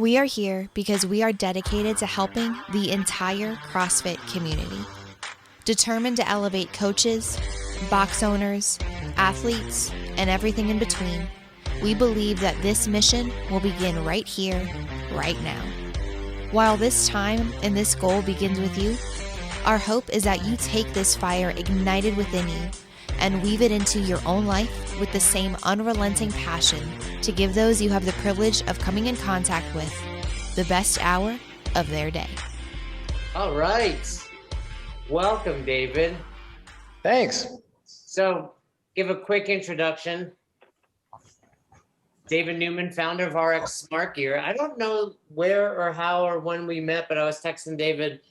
We are here because we are dedicated to helping the entire CrossFit community. Determined to elevate coaches, box owners, athletes, and everything in between, we believe that this mission will begin right here, right now. While this time and this goal begins with you, our hope is that you take this fire ignited within you and weave it into your own life with the same unrelenting passion to give those you have the privilege of coming in contact with the best hour of their day. All right. Welcome, David. Thanks. So, give a quick introduction. David Newman, founder of RX Smart Gear. I don't know where or how or when we met, but I was texting David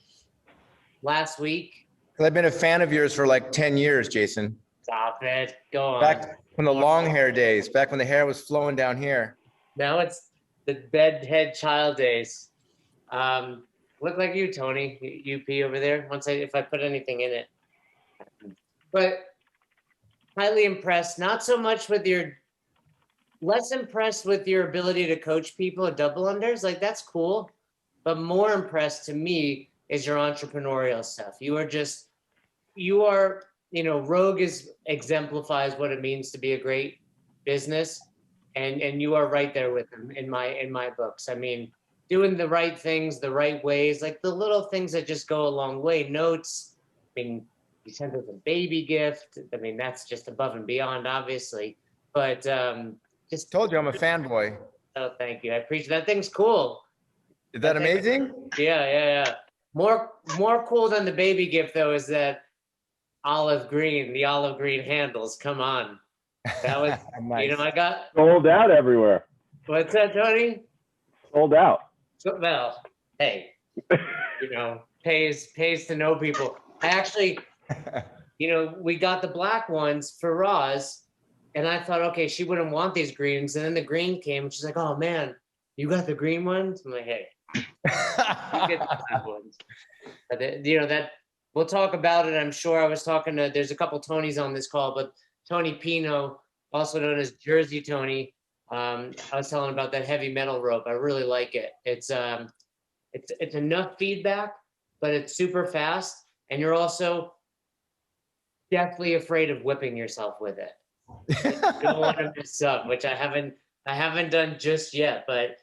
last week. I've been a fan of yours for like 10 years, Jason. Stop it. Go on. Back from the long hair days, back when the hair was flowing down here. Now it's the bedhead child days. Look like you, Tony, UP over there, if I put anything in it. But highly impressed, not so much with less impressed with your ability to coach people at double unders. Like, that's cool. But more impressed to me is your entrepreneurial stuff. Rogue exemplifies what it means to be a great business. And you are right there with them in my books. I mean, doing the right things, the right ways, like the little things that just go a long way. Notes, I mean, you sent us a baby gift. I mean, that's just above and beyond, obviously. But just told you I'm a fanboy. Oh, thank you. I appreciate that. Thing's cool. Is that amazing? Yeah. More cool than the baby gift, though, is that the olive green handles. Come on. That was, nice. I got sold out everywhere. What's that, Tony? Sold out. So, well, hey, pays to know people. I actually, we got the black ones for Roz, and I thought, okay, she wouldn't want these greens, and then the green came, and she's like, oh man, you got the green ones? I'm like, hey, you get the black ones. But that we'll talk about it. I'm sure. I was talking to. There's a couple Tonys on this call, but Tony Pino, also known as Jersey Tony. I was telling about that heavy metal rope. I really like it. It's enough feedback, but it's super fast, and you're also deathly afraid of whipping yourself with it. You don't want to mess up, which I haven't done just yet. But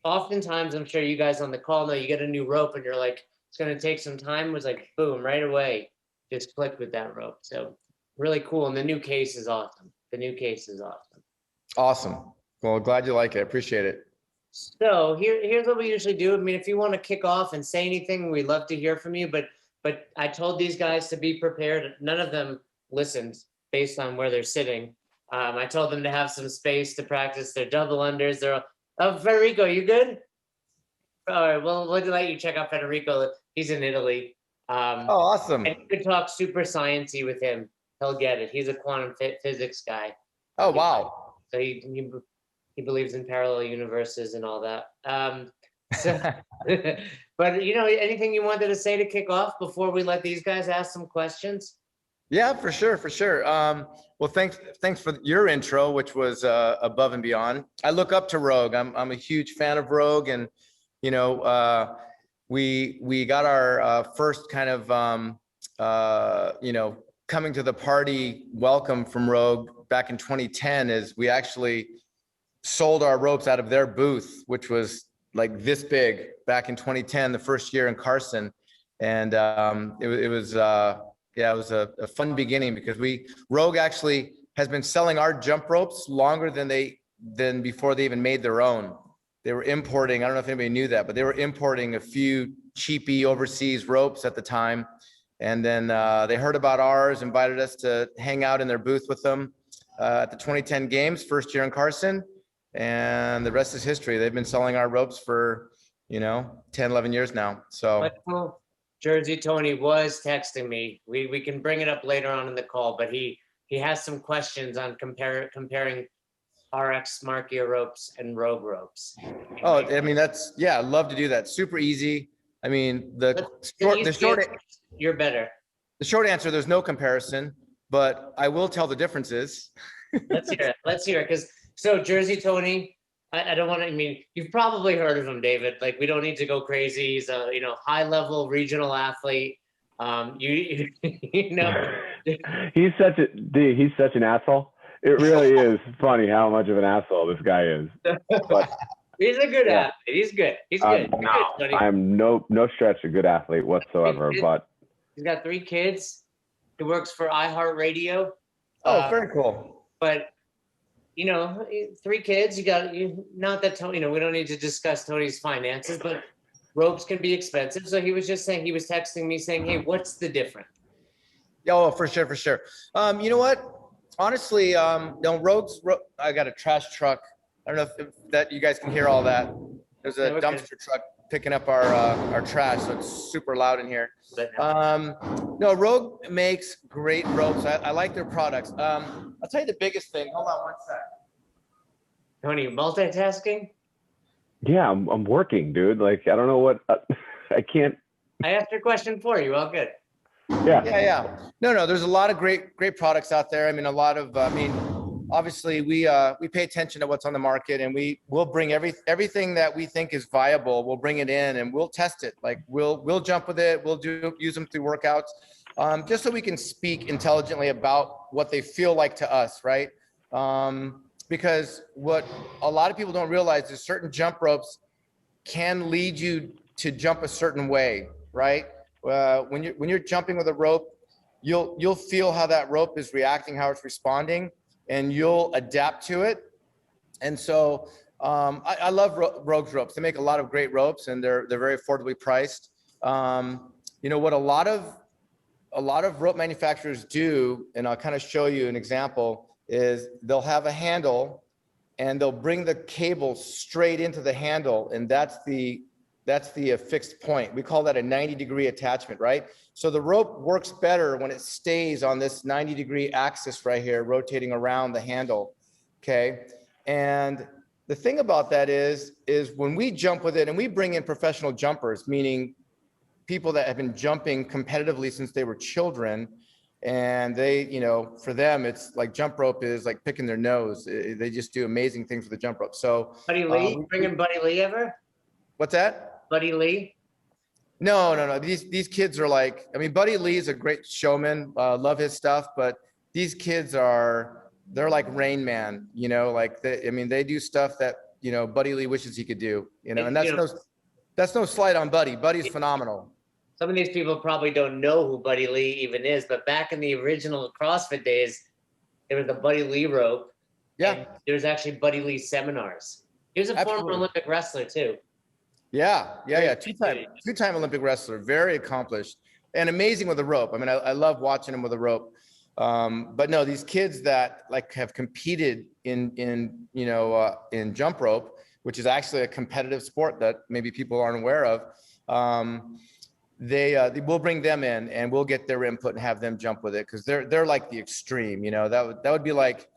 oftentimes, I'm sure you guys on the call know, you get a new rope and you're like, it's going to take some time. It was like, boom, right away, just clicked with that rope. So really cool. And the new case is awesome. Awesome. Well, glad you like it. I appreciate it. So here's what we usually do. I mean, if you want to kick off and say anything, we'd love to hear from you. But I told these guys to be prepared. None of them listened based on where they're sitting. I told them to have some space to practice their double unders. Federico, you good? All right, well, we'll let you check out Federico. He's in Italy. Awesome. And you could talk super sciencey with him. He'll get it. He's a quantum physics guy. Oh, wow. So he believes in parallel universes and all that. But anything you wanted to say to kick off before we let these guys ask some questions? Yeah, for sure. Well, thanks for your intro, which was above and beyond. I look up to Rogue. I'm a huge fan of Rogue, and we got our first kind of coming to the party welcome from Rogue back in 2010. Is we actually sold our ropes out of their booth, which was like this big back in 2010, the first year in Carson. And it was a fun beginning because Rogue actually has been selling our jump ropes longer than before they even made their own. They were importing, I don't know if anybody knew that, but they were importing a few cheapy overseas ropes at the time. And then they heard about ours, invited us to hang out in their booth with them at the 2010 games, first year in Carson. And the rest is history. They've been selling our ropes for, 10, 11 years now. So Jersey Tony was texting me. We can bring it up later on in the call, but he has some questions on comparing RX Smart Gear ropes and Rogue ropes. Oh, I mean, I'd love to do that. Super easy. I mean, you're better. The short answer, there's no comparison, but I will tell the differences. Let's hear it. Because so Jersey Tony, I don't want to, I mean, you've probably heard of him, David. Like, we don't need to go crazy. He's a, high level regional athlete. You know, He's such an asshole. It really is funny how much of an asshole this guy is. But he's a good yeah. athlete. He's good. He's good. You're No, good, buddy. I'm no stretch a good athlete whatsoever. But He's got 3 kids. He works for iHeartRadio. Oh, very cool. But 3 kids. Not that Tony. We don't need to discuss Tony's finances, but ropes can be expensive. So he was just saying, he was texting me saying, "Hey, what's the difference?" Oh, for sure, for sure. You know what? Honestly, Rogues. I got a trash truck. I don't know if that you guys can hear all that. There's a dumpster truck picking up our trash, so it's super loud in here. No, Rogue makes great ropes. I like their products. I'll tell you the biggest thing. Hold on one sec. Tony, you multitasking? yeah, I'm working, dude. Like, I don't know what I can't. I asked your question for you. All good. Yeah. No, there's a lot of great products out there. I mean, obviously we pay attention to what's on the market, and we'll bring everything that we think is viable. We'll bring it in and we'll test it. Like we'll jump with it. We'll use them through workouts, just so we can speak intelligently about what they feel like to us, right? Because what a lot of people don't realize is certain jump ropes can lead you to jump a certain way, right? When you're jumping with a rope, you'll feel how that rope is reacting, how it's responding, and you'll adapt to it. And so I love Rogue's ropes. They make a lot of great ropes, and they're very affordably priced. What a lot of rope manufacturers do, and I'll kind of show you an example, is they'll have a handle and they'll bring the cable straight into the handle, and that's the fixed point. We call that a 90-degree attachment, right? So the rope works better when it stays on this 90-degree axis right here, rotating around the handle, okay? And the thing about that is when we jump with it, and we bring in professional jumpers, meaning people that have been jumping competitively since they were children, and they, for them, it's like jump rope is like picking their nose. They just do amazing things with the jump rope. So Buddy Lee, bring in Buddy Lee ever? What's that? Buddy Lee? No. These kids are like, Buddy Lee's a great showman. Love his stuff, but these kids they're like Rain Man, they do stuff that, Buddy Lee wishes he could do, and that's no slight on Buddy. Buddy's phenomenal. Some of these people probably don't know who Buddy Lee even is, but back in the original CrossFit days, there was the Buddy Lee rope. Yeah. There was actually Buddy Lee seminars. He was a former Olympic wrestler too. Yeah. Two-time Olympic wrestler, very accomplished and amazing with a rope. I love watching him with a rope. But no, these kids that have competed in jump rope, which is actually a competitive sport that maybe people aren't aware of. They will bring them in and we'll get their input and have them jump with it, because they're like the extreme. That would be like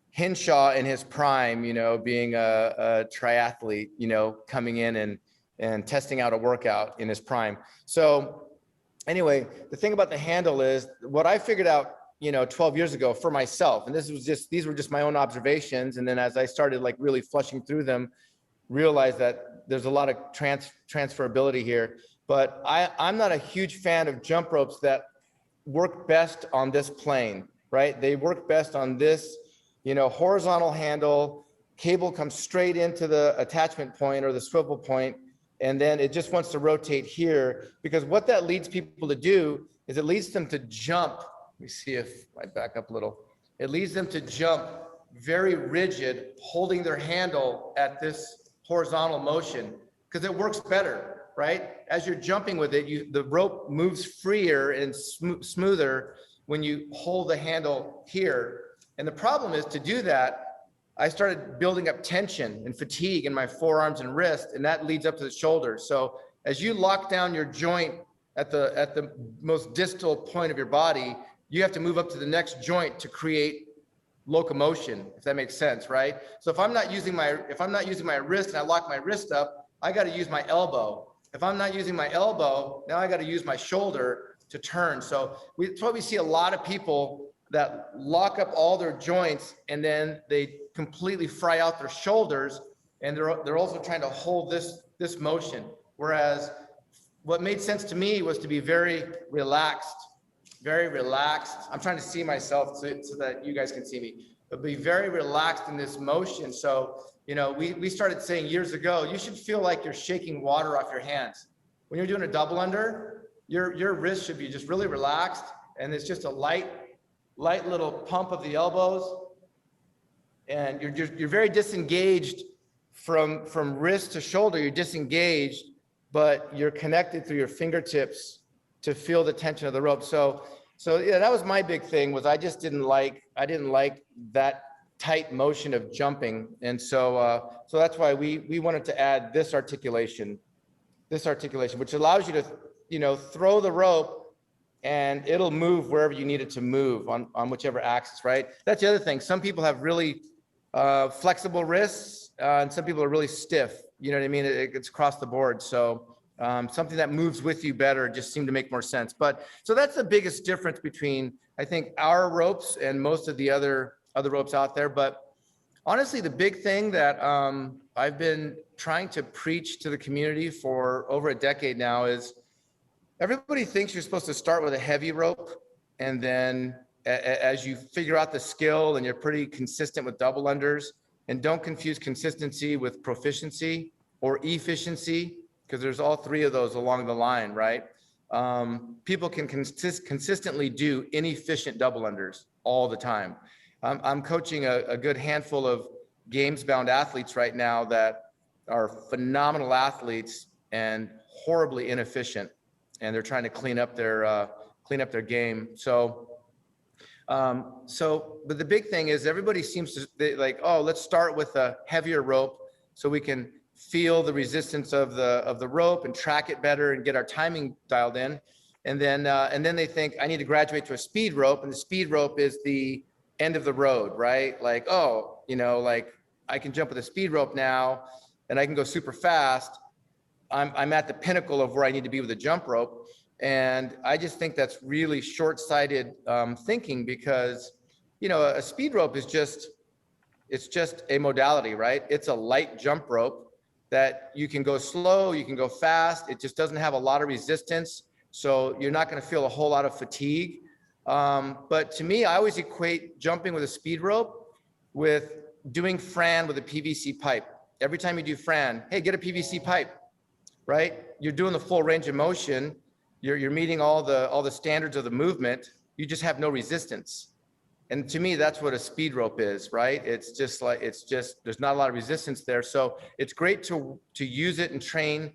Hinshaw in his prime, being a triathlete, coming in and testing out a workout in his prime. So anyway, the thing about the handle is what I figured out, 12 years ago for myself, and these were just my own observations. And then as I started really flushing through them, realized that there's a lot of transferability here. But I'm not a huge fan of jump ropes that work best on this plane, right? They work best on this, horizontal handle, cable comes straight into the attachment point or the swivel point, and then it just wants to rotate here, because what that leads people to do is it leads them to jump. Let me see if I back up a little. It leads them to jump very rigid, holding their handle at this horizontal motion, because it works better. Right? As you're jumping with it, the rope moves freer and smoother when you hold the handle here. And the problem is, to do that, I started building up tension and fatigue in my forearms and wrists, and that leads up to the shoulders. So as you lock down your joint at the most distal point of your body, you have to move up to the next joint to create locomotion, if that makes sense, right? So if I'm not using my wrist and I lock my wrist up, I got to use my elbow. If I'm not using my elbow, now I got to use my shoulder to turn. So that's why we see a lot of people that lock up all their joints, and then they completely fry out their shoulders, and they're also trying to hold this motion. Whereas what made sense to me was to be very relaxed. I'm trying to see myself so that you guys can see me, but be very relaxed in this motion. So, you know, we started saying years ago, you should feel like you're shaking water off your hands. When you're doing a double under, your wrist should be just really relaxed, and it's just a light little pump of the elbows, and you're very disengaged from wrist to shoulder. You're disengaged, but you're connected through your fingertips to feel the tension of the rope. So yeah, that was my big thing, was I didn't like that tight motion of jumping. And so that's why we wanted to add this articulation, which allows you to, you know, throw the rope and it'll move wherever you need it to move on whichever axis, right? That's the other thing. Some people have really flexible wrists, and some people are really stiff. You know what I mean? It's across the board. So something that moves with you better just seemed to make more sense. But so that's the biggest difference between, I think, our ropes and most of the other ropes out there. But honestly, the big thing that I've been trying to preach to the community for over a decade now is, everybody thinks you're supposed to start with a heavy rope, and then as you figure out the skill and you're pretty consistent with double unders, and don't confuse consistency with proficiency or efficiency, because there's all three of those along the line, right? People can consistently do inefficient double unders all the time. I'm coaching a good handful of games-bound athletes right now that are phenomenal athletes and horribly inefficient, and they're trying to clean up their game. But the big thing is, everybody seems to like, oh, let's start with a heavier rope so we can feel the resistance of the rope and track it better and get our timing dialed in. And then they think, I need to graduate to a speed rope, and the speed rope is the end of the road, right? Like, oh, you know, like I can jump with a speed rope now and I can go super fast. I'm at the pinnacle of where I need to be with a jump rope. And I just think that's really short-sighted thinking, because, you know, a speed rope is just a modality, right? It's a light jump rope that you can go slow, you can go fast. It just doesn't have a lot of resistance. So you're not going to feel a whole lot of fatigue. But to me, I always equate jumping with a speed rope with doing Fran with a PVC pipe. Every time you do Fran, hey, get a PVC pipe, right? You're doing the full range of motion. You're meeting all the standards of the movement. You just have no resistance. And to me, that's what a speed rope is, right? It's just there's not a lot of resistance there. So it's great to use it and train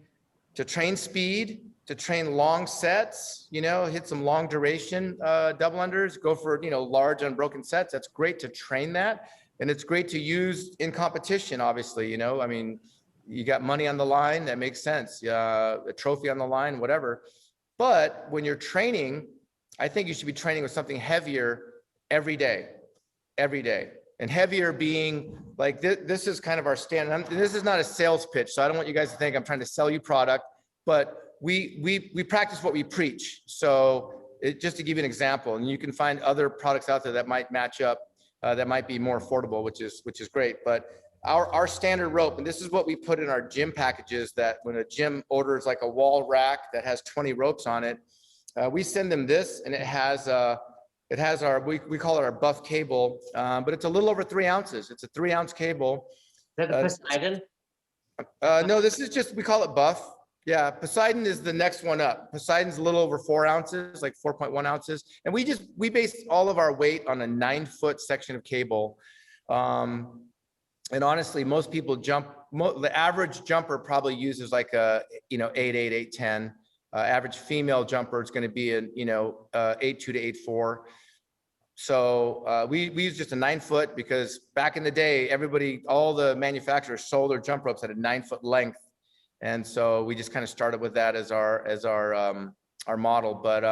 speed, to train long sets, you know, hit some long duration double unders, go for, you know, large unbroken sets. That's great to train that. And it's great to use in competition, obviously, you know, I mean, you got money on the line, that makes sense. A trophy on the line, whatever. But when you're training, I think you should be training with something heavier every day. And heavier being like, this is kind of our standard. This is not a sales pitch, so I don't want you guys to think I'm trying to sell you product, but we practice what we preach. So just to give you an example, and you can find other products out there that might match up, that might be more affordable, which is great. But our standard rope, and this is what we put in our gym packages, that when a gym orders like a wall rack that has 20 ropes on it, we send them this, and it has our, we call it our buff cable, but it's a little over 3 ounces. It's a 3-ounce cable. Is that the Poseidon? No, this is just, we call it buff. Yeah, Poseidon is the next one up. Poseidon's a little over 4 ounces, like 4.1 ounces. And we base all of our weight on a 9-foot section of cable. And honestly, most people jump, the average jumper probably uses like a, 8'8", 8'10". Average female jumper is going to be an, 8'2" to 8'4". So we use just a 9-foot, because back in the day, all the manufacturers sold their jump ropes at a 9-foot length. And so we just kind of started with that as our model. But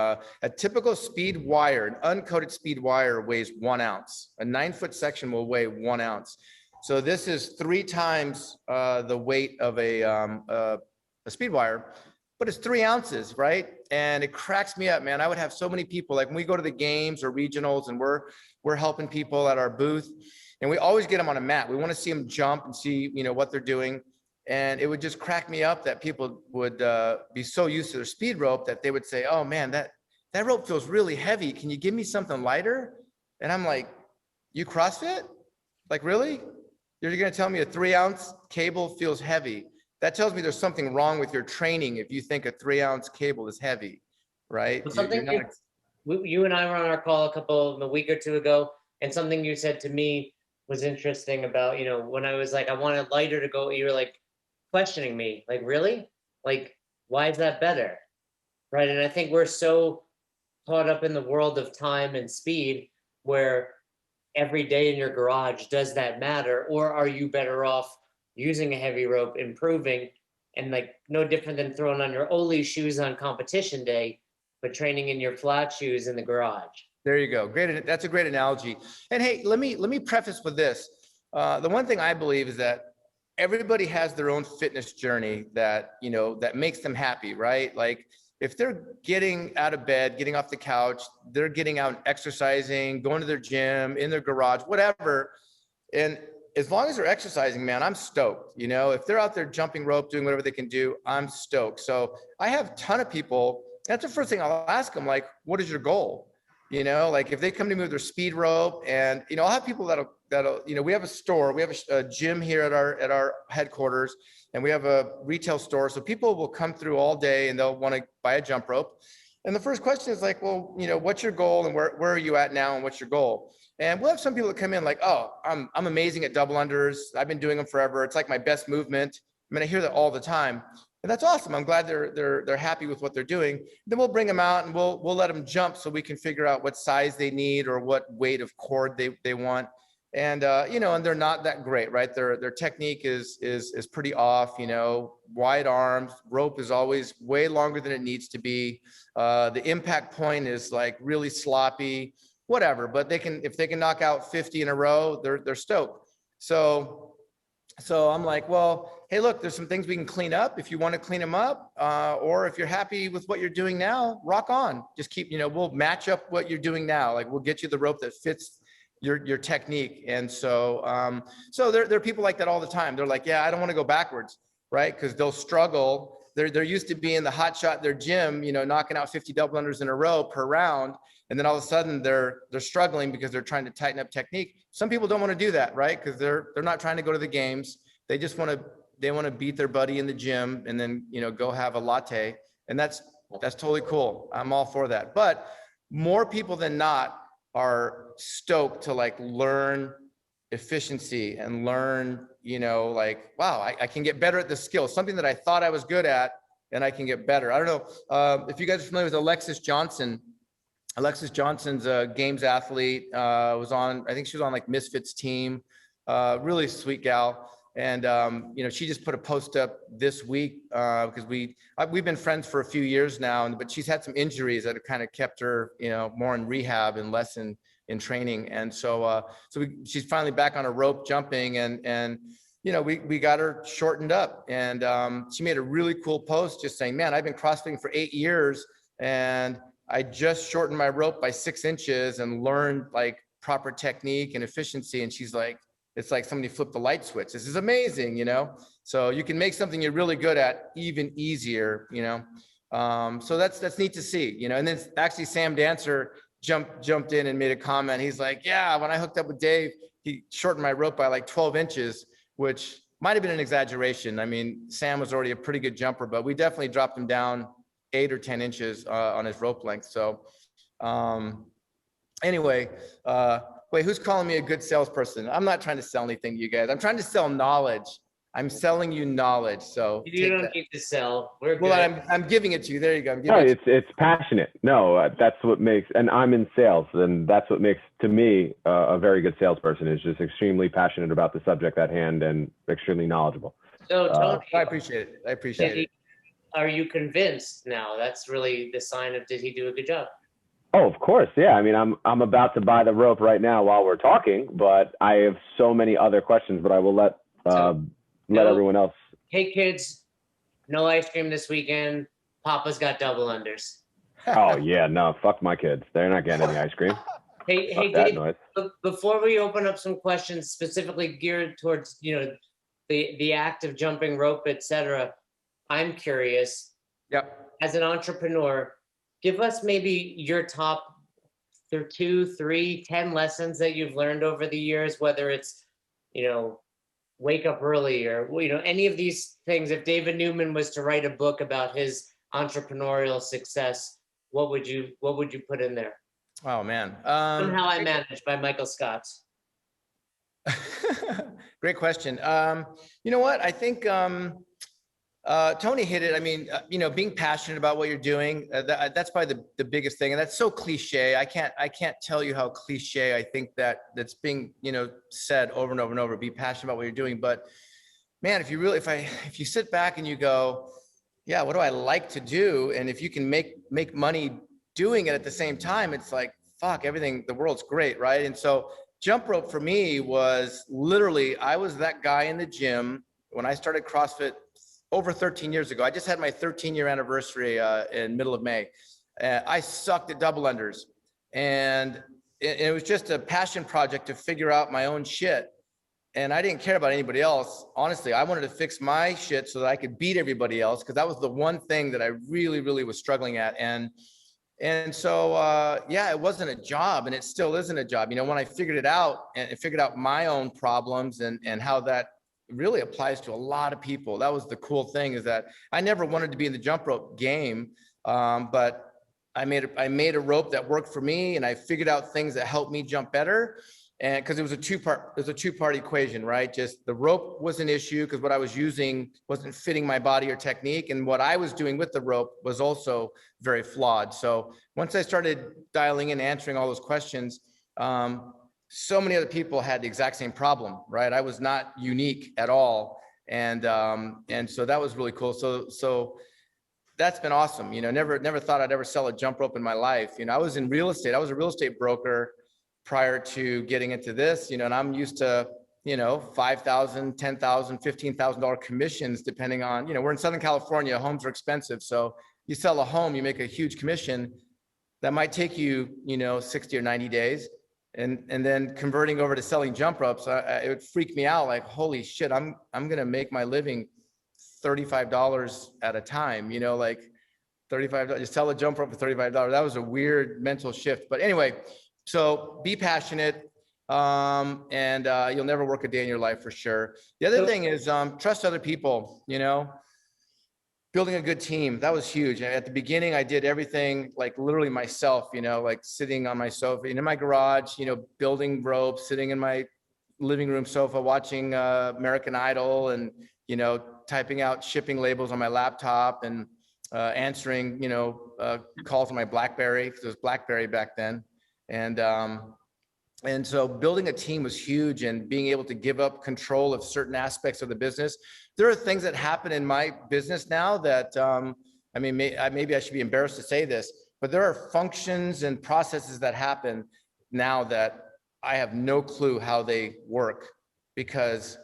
a typical speed wire, an uncoated speed wire, weighs 1 ounce. A 9-foot section will weigh 1 ounce. So this is 3 times the weight of a speed wire. but it's 3 ounces, right? And it cracks me up, man. I would have so many people, like when we go to the games or regionals and we're helping people at our booth, and we always get them on a mat. We want to see them jump and see, what they're doing. And it would just crack me up that people would be so used to their speed rope that they would say, oh man, that rope feels really heavy. Can you give me something lighter? And I'm like, you CrossFit? Like, really? You're going to tell me a 3-ounce cable feels heavy? That tells me there's something wrong with your training if you think a 3-ounce cable is heavy, right? Well, you and I were on our call a week or two ago, and something you said to me was interesting about, when I was like, I want it lighter to go, you were like questioning me, like, really? Like, why is that better? Right. And I think we're so caught up in the world of time and speed where every day in your garage, does that matter? Or are you better off using a heavy rope, improving, and like no different than throwing on your Oli shoes on competition day, but training in your flat shoes in the garage? There you go. Great. That's a great analogy. And hey, let me preface with this. The one thing I believe is that everybody has their own fitness journey that, that makes them happy, right? Like if they're getting out of bed, getting off the couch, they're getting out exercising, going to their gym, in their garage, whatever. And as long as they're exercising, man, I'm stoked. If they're out there jumping rope, doing whatever they can do, I'm stoked. So I have a ton of people. That's the first thing I'll ask them, like, what is your goal? Like if they come to me with their speed rope, and, I'll have people that'll, we have a store, we have a gym here at our headquarters, and we have a retail store. So people will come through all day and they'll want to buy a jump rope. And the first question is like, well, what's your goal and where are you at now and what's your goal? And we'll have some people that come in like, oh, I'm amazing at double unders. I've been doing them forever. It's like my best movement. I hear that all the time. And that's awesome. I'm glad they're happy with what they're doing. Then we'll bring them out and we'll let them jump so we can figure out what size they need or what weight of cord they want. And and they're not that great, right? Their technique is pretty off. Wide arms, rope is always way longer than it needs to be. The impact point is like really sloppy, whatever. But if they can knock out 50 in a row, they're stoked. So I'm like, well, hey, look, there's some things we can clean up if you want to clean them up, or if you're happy with what you're doing now, rock on. Just keep, we'll match up what you're doing now. Like we'll get you the rope that fits your technique. And so there are people like that all the time. They're like, yeah, I don't want to go backwards, right? Because they'll struggle. They're used to being the hot shot in their gym, knocking out 50 double unders in a row per round. And then all of a sudden they're struggling because they're trying to tighten up technique. Some people don't want to do that, right? Because they're not trying to go to the games. They just want to beat their buddy in the gym and then, go have a latte. And that's totally cool. I'm all for that. But more people than not are stoked to like learn efficiency and learn, like, wow, I can get better at this skill, something that I thought I was good at and I can get better. I don't know if you guys are familiar with Alexis Johnson. Alexis Johnson's a games athlete, I think she was on like Misfits team, really sweet gal. And, she just put a post up this week because we've been friends for a few years now, but she's had some injuries that have kind of kept her, more in rehab and less in training. And so she's finally back on a rope jumping and we got her shortened up, and she made a really cool post just saying, man, I've been CrossFitting for 8 years and I just shortened my rope by 6 inches and learned like proper technique and efficiency. And she's like, it's like somebody flipped the light switch. This is amazing, so you can make something you're really good at even easier, so that's neat to see, and then actually Sam Dancer jumped in and made a comment. He's like, yeah, when I hooked up with Dave, he shortened my rope by like 12 inches, which might've been an exaggeration. Sam was already a pretty good jumper, but we definitely dropped him down 8 or 10 inches on his rope length. So anyway, wait, who's calling me a good salesperson? I'm not trying to sell anything to you guys. I'm trying to sell knowledge. I'm selling you knowledge. So you don't need to sell. We're good. Well, I'm giving it to you. There you go. No, it's passionate. No, that's what makes, and I'm in sales, and that's what makes, to me, a very good salesperson is just extremely passionate about the subject at hand and extremely knowledgeable. So Tony, I appreciate it. Are you convinced now? That's really the sign of, did he do a good job? Oh, of course. Yeah. I'm about to buy the rope right now while we're talking, but I have so many other questions, but I will let everyone else. Hey kids, no ice cream this weekend. Papa's got double unders. Oh yeah, no, fuck my kids. They're not getting any ice cream. Hey, Fuck hey, that Dave, noise. before we open up some questions specifically geared towards, the act of jumping rope, etc., I'm curious, Yep. as an entrepreneur, give us maybe your top 2, 3, 10 lessons that you've learned over the years, whether it's, wake up early or, any of these things. If David Newman was to write a book about his entrepreneurial success, what would you put in there? Oh man. Somehow I Manage by Michael Scott. Great question. You know what? I think Tony hit it. I mean, being passionate about what you're doing, that's probably the biggest thing. And that's so cliche. I can't tell you how cliche I think that's being, said over and over and over. Be passionate about what you're doing. But man, if you sit back and you go, yeah, what do I like to do? And if you can make money doing it at the same time, it's like, fuck, everything, the world's great, right? And so jump rope for me was literally, I was that guy in the gym when I started CrossFit over 13 years ago. I just had my 13-year anniversary in middle of May. I sucked at double unders, and it was just a passion project to figure out my own shit. And I didn't care about anybody else. Honestly, I wanted to fix my shit so that I could beat everybody else, because that was the one thing that I really, really was struggling at. And so, yeah, it wasn't a job, and it still isn't a job. When I figured it out and figured out my own problems and how that really applies to a lot of people. That was the cool thing, is that I never wanted to be in the jump rope game, but I made a rope that worked for me, and I figured out things that helped me jump better. And because it was a two-part equation, right? Just the rope was an issue because what I was using wasn't fitting my body or technique, and what I was doing with the rope was also very flawed. So once I started dialing in, answering all those questions, so many other people had the exact same problem, right? I was not unique at all, and so that was really cool. So that's been awesome. Never thought I'd ever sell a jump rope in my life. I was in real estate. I was a real estate broker prior to getting into this, and I'm used to, $5,000, $10,000, $15,000 commissions, depending on, we're in Southern California, homes are expensive. So you sell a home, you make a huge commission that might take you, 60 or 90 days. And then converting over to selling jump ropes, it would freak me out. Like, holy shit, I'm going to make my living $35 at a time, like $35, just sell a jump rope for $35. That was a weird mental shift. But anyway, so be passionate, and you'll never work a day in your life for sure. The other thing is trust other people, building a good team. That was huge. At the beginning, I did everything like literally myself, like sitting on my sofa in my garage, building ropes, sitting in my living room sofa, watching American Idol, and, typing out shipping labels on my laptop, and answering, calls on my BlackBerry, because it was BlackBerry back then. And so building a team was huge, and being able to give up control of certain aspects of the business. There are things that happen in my business now that, maybe I should be embarrassed to say this, but there are functions and processes that happen now that I have no clue how they work, because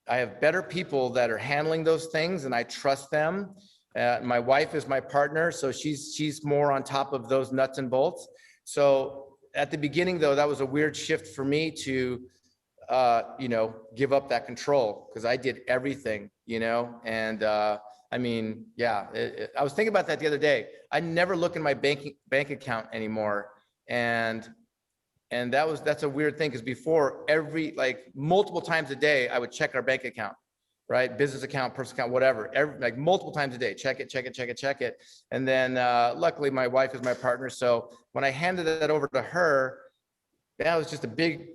I have better people that are handling those things, and I trust them. My wife is my partner, so she's more on top of those nuts and bolts. So at the beginning, though, that was a weird shift for me to, give up that control, because I did everything, and yeah, I was thinking about that the other day. I never look in my bank account anymore. And that's a weird thing, because before, multiple times a day, I would check our bank account, right? Business account, personal account, whatever, multiple times a day, check it. And then luckily my wife is my partner. So when I handed that over to her, that was just a big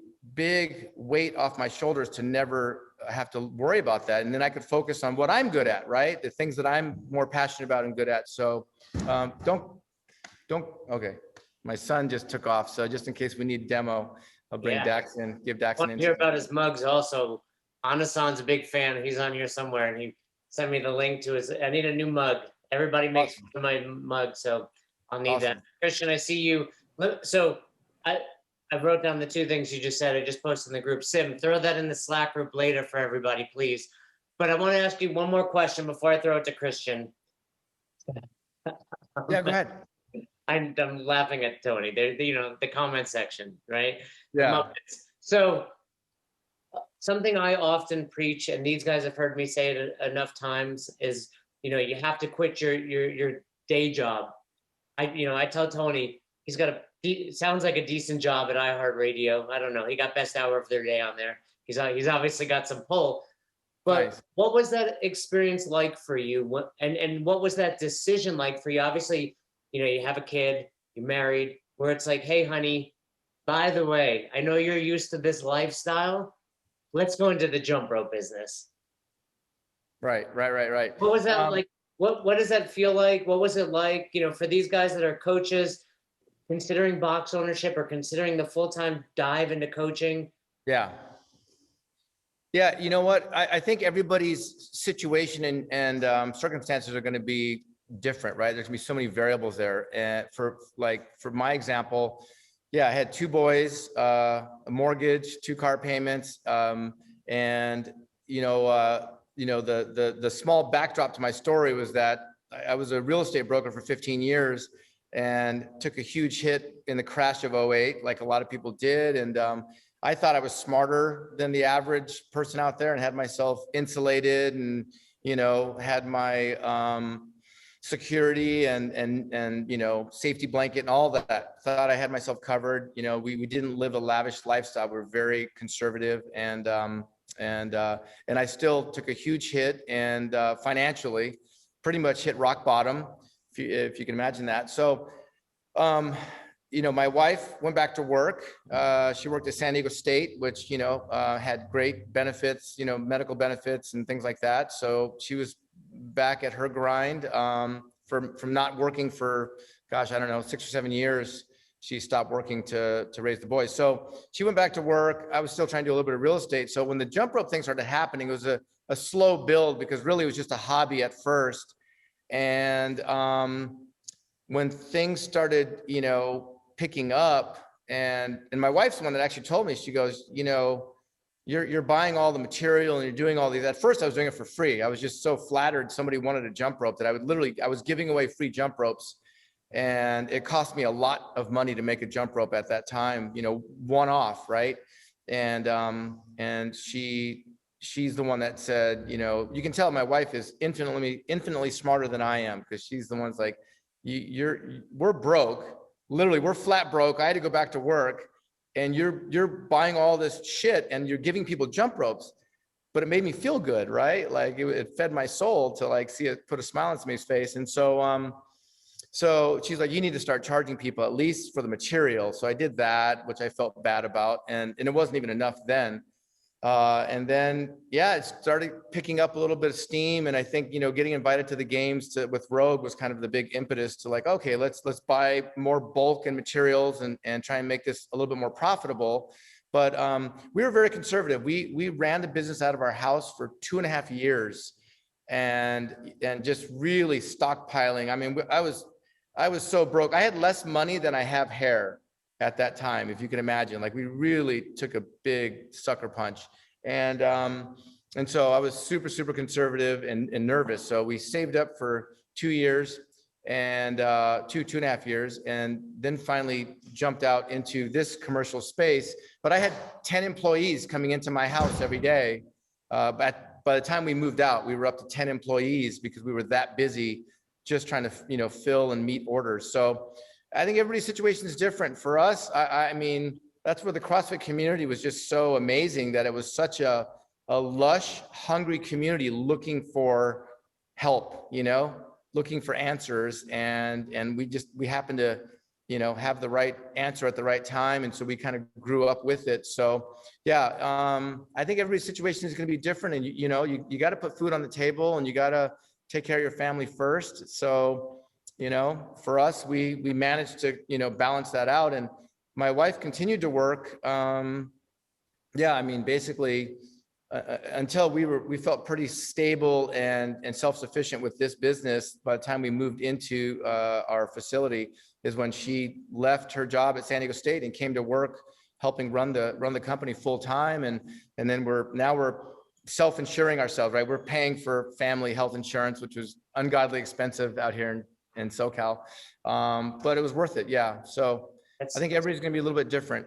weight off my shoulders to never have to worry about that. And then I could focus on what I'm good at, right? The things that I'm more passionate about and good at. So okay. My son just took off. So just in case we need demo, I'll bring Dax in, give Dax an I want to hear about his mugs also. Anasan's a big fan. He's on here somewhere, and he sent me the link to his. I need a new mug. Everybody makes my mug, so I'll need that. Christian, I see you. So I wrote down the two things you just said. I just posted in the group. Sim, throw that in the Slack group later for everybody, please. But I want to ask you one more question before I throw it to Christian. Yeah, go ahead. I'm laughing at Tony. The comment section, right? The Yeah. Muppets. So something I often preach, and these guys have heard me say it enough times, is you have to quit your day job. I tell Tony he sounds like a decent job at iHeartRadio. I don't know. He got best hour of their day on there. He's obviously got some pull. But Nice. what was that experience like for you? And what was that decision like for you? Obviously, you have a kid, you're married, where it's like, hey, honey, by the way, I know you're used to this lifestyle. Let's go into the jump rope business. Right. What was that like? What does that feel like? What was it like, for these guys that are coaches, considering box ownership or considering the full-time dive into coaching? Yeah. Yeah, you know what? I think everybody's situation and circumstances are going to be different, right? There's going to be so many variables there. And for my example, yeah, I had 2 boys, a mortgage, 2 car payments, and the small backdrop to my story was that I was a real estate broker for 15 years and took a huge hit in the crash of '08, like a lot of people did, and I thought I was smarter than the average person out there and had myself insulated and, had my security and safety blanket and all that. Thought I had myself covered. We didn't live a lavish lifestyle. We were very conservative and I still took a huge hit and financially pretty much hit rock bottom, if you can imagine that. So, my wife went back to work. She worked at San Diego State, which, had great benefits, medical benefits and things like that. So she was back at her grind from not working for, gosh, I don't know, 6 or 7 years. She stopped working to raise the boys. So she went back to work. I was still trying to do a little bit of real estate. So when the jump rope thing started happening, it was a slow build because really it was just a hobby at first. And when things started, picking up, and my wife's the one that actually told me, she goes, you're buying all the material and you're doing all these. At first I was doing it for free. I was just so flattered somebody wanted a jump rope that I was giving away free jump ropes. And it cost me a lot of money to make a jump rope at that time, one off, right? And she's the one that said, you can tell my wife is infinitely smarter than I am, because she's the one's like, we're broke. Literally, we're flat broke. I had to go back to work, and you're buying all this shit and you're giving people jump ropes. But it made me feel good, right? Like it fed my soul to like see it put a smile on somebody's face. And so she's like, you need to start charging people at least for the material. So I did that, which I felt bad about. And it wasn't even enough then. And then, yeah, it started picking up a little bit of steam. And I think, getting invited to the games with Rogue was kind of the big impetus to like, okay, let's buy more bulk and materials and try and make this a little bit more profitable. But we were very conservative. We ran the business out of our house for 2.5 years and just really stockpiling. I mean, I was so broke. I had less money than I have hair at that time, if you can imagine. Like, we really took a big sucker punch. And so I was super, super conservative and nervous. So we saved up for 2 years and 2.5 years, and then finally jumped out into this commercial space. But I had 10 employees coming into my house every day. But by the time we moved out, we were up to 10 employees because we were that busy just trying to, fill and meet orders. So I think everybody's situation is different. For us, I mean, that's where the CrossFit community was just so amazing, that it was such a lush, hungry community looking for help, looking for answers. And we happened to, have the right answer at the right time. And so we kind of grew up with it. So yeah, I think everybody's situation is going to be different. And, you got to put food on the table and you got to take care of your family first. So, for us, we managed to, balance that out. And my wife continued to work. Yeah, I mean, basically, until we felt pretty stable and self-sufficient with this business. By the time we moved into our facility is when she left her job at San Diego State and came to work helping run the company full time. And then we're self-insuring ourselves, right? We're paying for family health insurance, which was ungodly expensive out here in SoCal. But it was worth it. Yeah. So I think everybody's going to be a little bit different.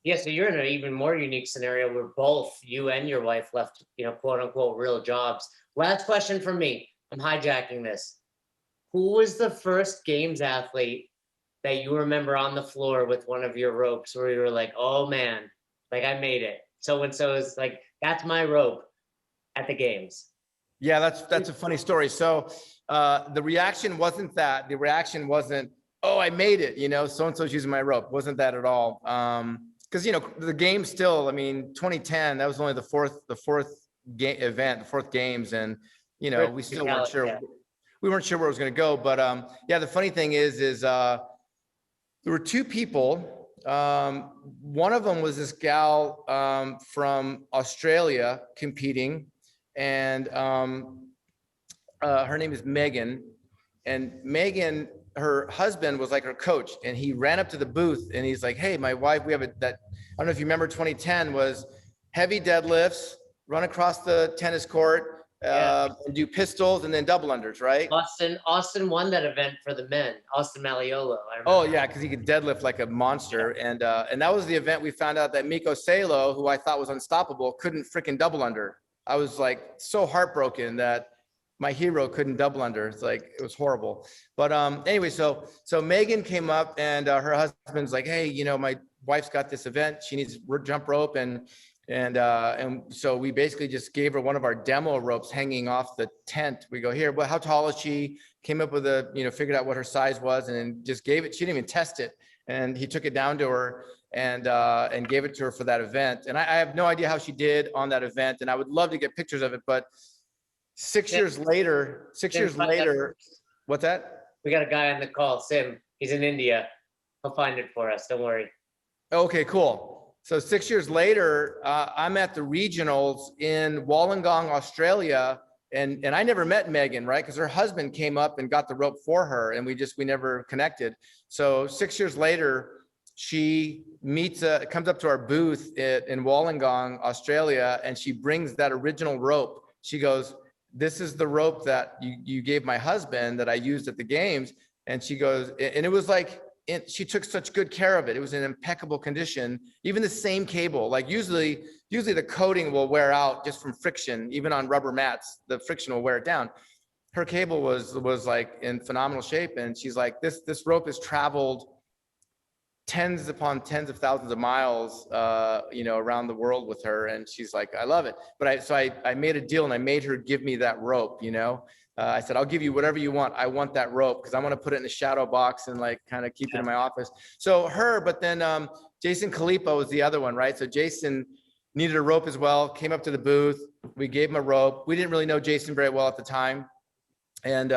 Yeah, so you're in an even more unique scenario where both you and your wife left, quote unquote, real jobs. Last question from me. I'm hijacking this. Who was the first games athlete that you remember on the floor with one of your ropes where you were like, oh man, like I made it. So and so is like, that's my rope at the games. Yeah, that's a funny story. So the reaction wasn't that. The reaction wasn't, oh, I made it, so-and-so's using my rope. Wasn't that at all. Because, the game still, 2010, that was only the fourth game event, the fourth games. And, we still weren't sure. Yeah. We weren't sure where it was going to go. But yeah, the funny thing is there were two people. One of them was this gal from Australia competing. And her name is Megan. And Megan, her husband was like her coach, and he ran up to the booth and he's like, hey, my wife, we have I don't know if you remember 2010 was heavy deadlifts, run across the tennis court, and do pistols and then double unders, right? Austin won that event for the men, Austin Malleolo. Oh yeah, because he could deadlift like a monster. Yeah. And that was the event we found out that Miko Salo, who I thought was unstoppable, couldn't freaking double under. I was like so heartbroken that my hero couldn't double under. It's like, it was horrible. But anyway, so Megan came up and her husband's like, hey, my wife's got this event. She needs jump rope. And so we basically just gave her one of our demo ropes hanging off the tent. We go, here, well, how tall is she? Came up with figured out what her size was and then just gave it. She didn't even test it. And he took it down to her and gave it to her for that event. And I have no idea how she did on that event. And I would love to get pictures of it, but 6 years later, what's that? We got a guy on the call, Sim. He's in India. He'll find it for us. Don't worry. Okay, cool. So 6 years later, I'm at the regionals in Wollongong, Australia. And I never met Megan, right? Because her husband came up and got the rope for her and we never connected. So 6 years later, she comes up to our booth in Wollongong, Australia, and she brings that original rope. She goes, this is the rope that you gave my husband that I used at the games. And she goes, and it was like, she took such good care of it. It was in impeccable condition. Even the same cable, like usually the coating will wear out just from friction. Even on rubber mats, the friction will wear it down. Her cable was like in phenomenal shape. And she's like, this rope has traveled tens upon tens of thousands of miles, around the world with her. And she's like, I love it. But I made a deal and I made her give me that rope, I said, I'll give you whatever you want. I want that rope because I want to put it in the shadow box and like kind of keep it in my office. So but then Jason Kalipo was the other one, right? So Jason needed a rope as well, came up to the booth. We gave him a rope. We didn't really know Jason very well at the time. And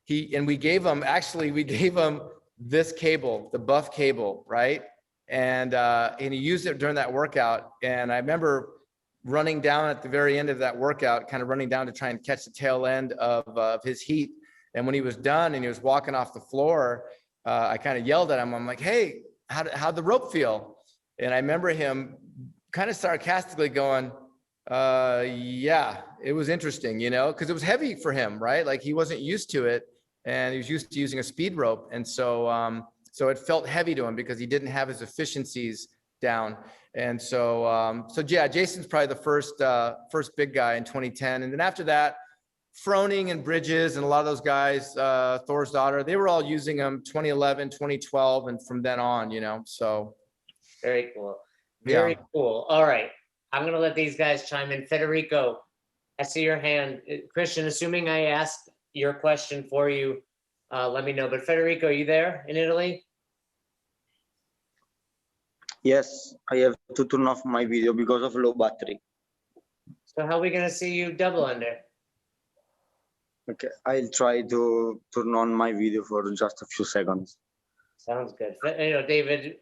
we gave him this cable, the buff cable, right? And he used it during that workout. And I remember running down at the very end of that workout, kind of running down to try and catch the tail end of his heat. And when he was done and he was walking off the floor, I kind of yelled at him. I'm like, hey, how'd the rope feel? And I remember him kind of sarcastically going, yeah, it was interesting, because it was heavy for him, right? Like he wasn't used to it. And he was used to using a speed rope. And so it felt heavy to him because he didn't have his efficiencies down. And so yeah, Jason's probably the first big guy in 2010. And then after that, Froning and Bridges and a lot of those guys, Thor's daughter, they were all using them 2011, 2012, and from then on, so. Very cool. Very cool. All right. I'm going to let these guys chime in. Federico, I see your hand. Christian, assuming I asked your question for you, let me know. But Federico, are you there in Italy? Yes, I have to turn off my video because of low battery. So how are we going to see you double under? Okay, I'll try to turn on my video for just a few seconds. Sounds good. David,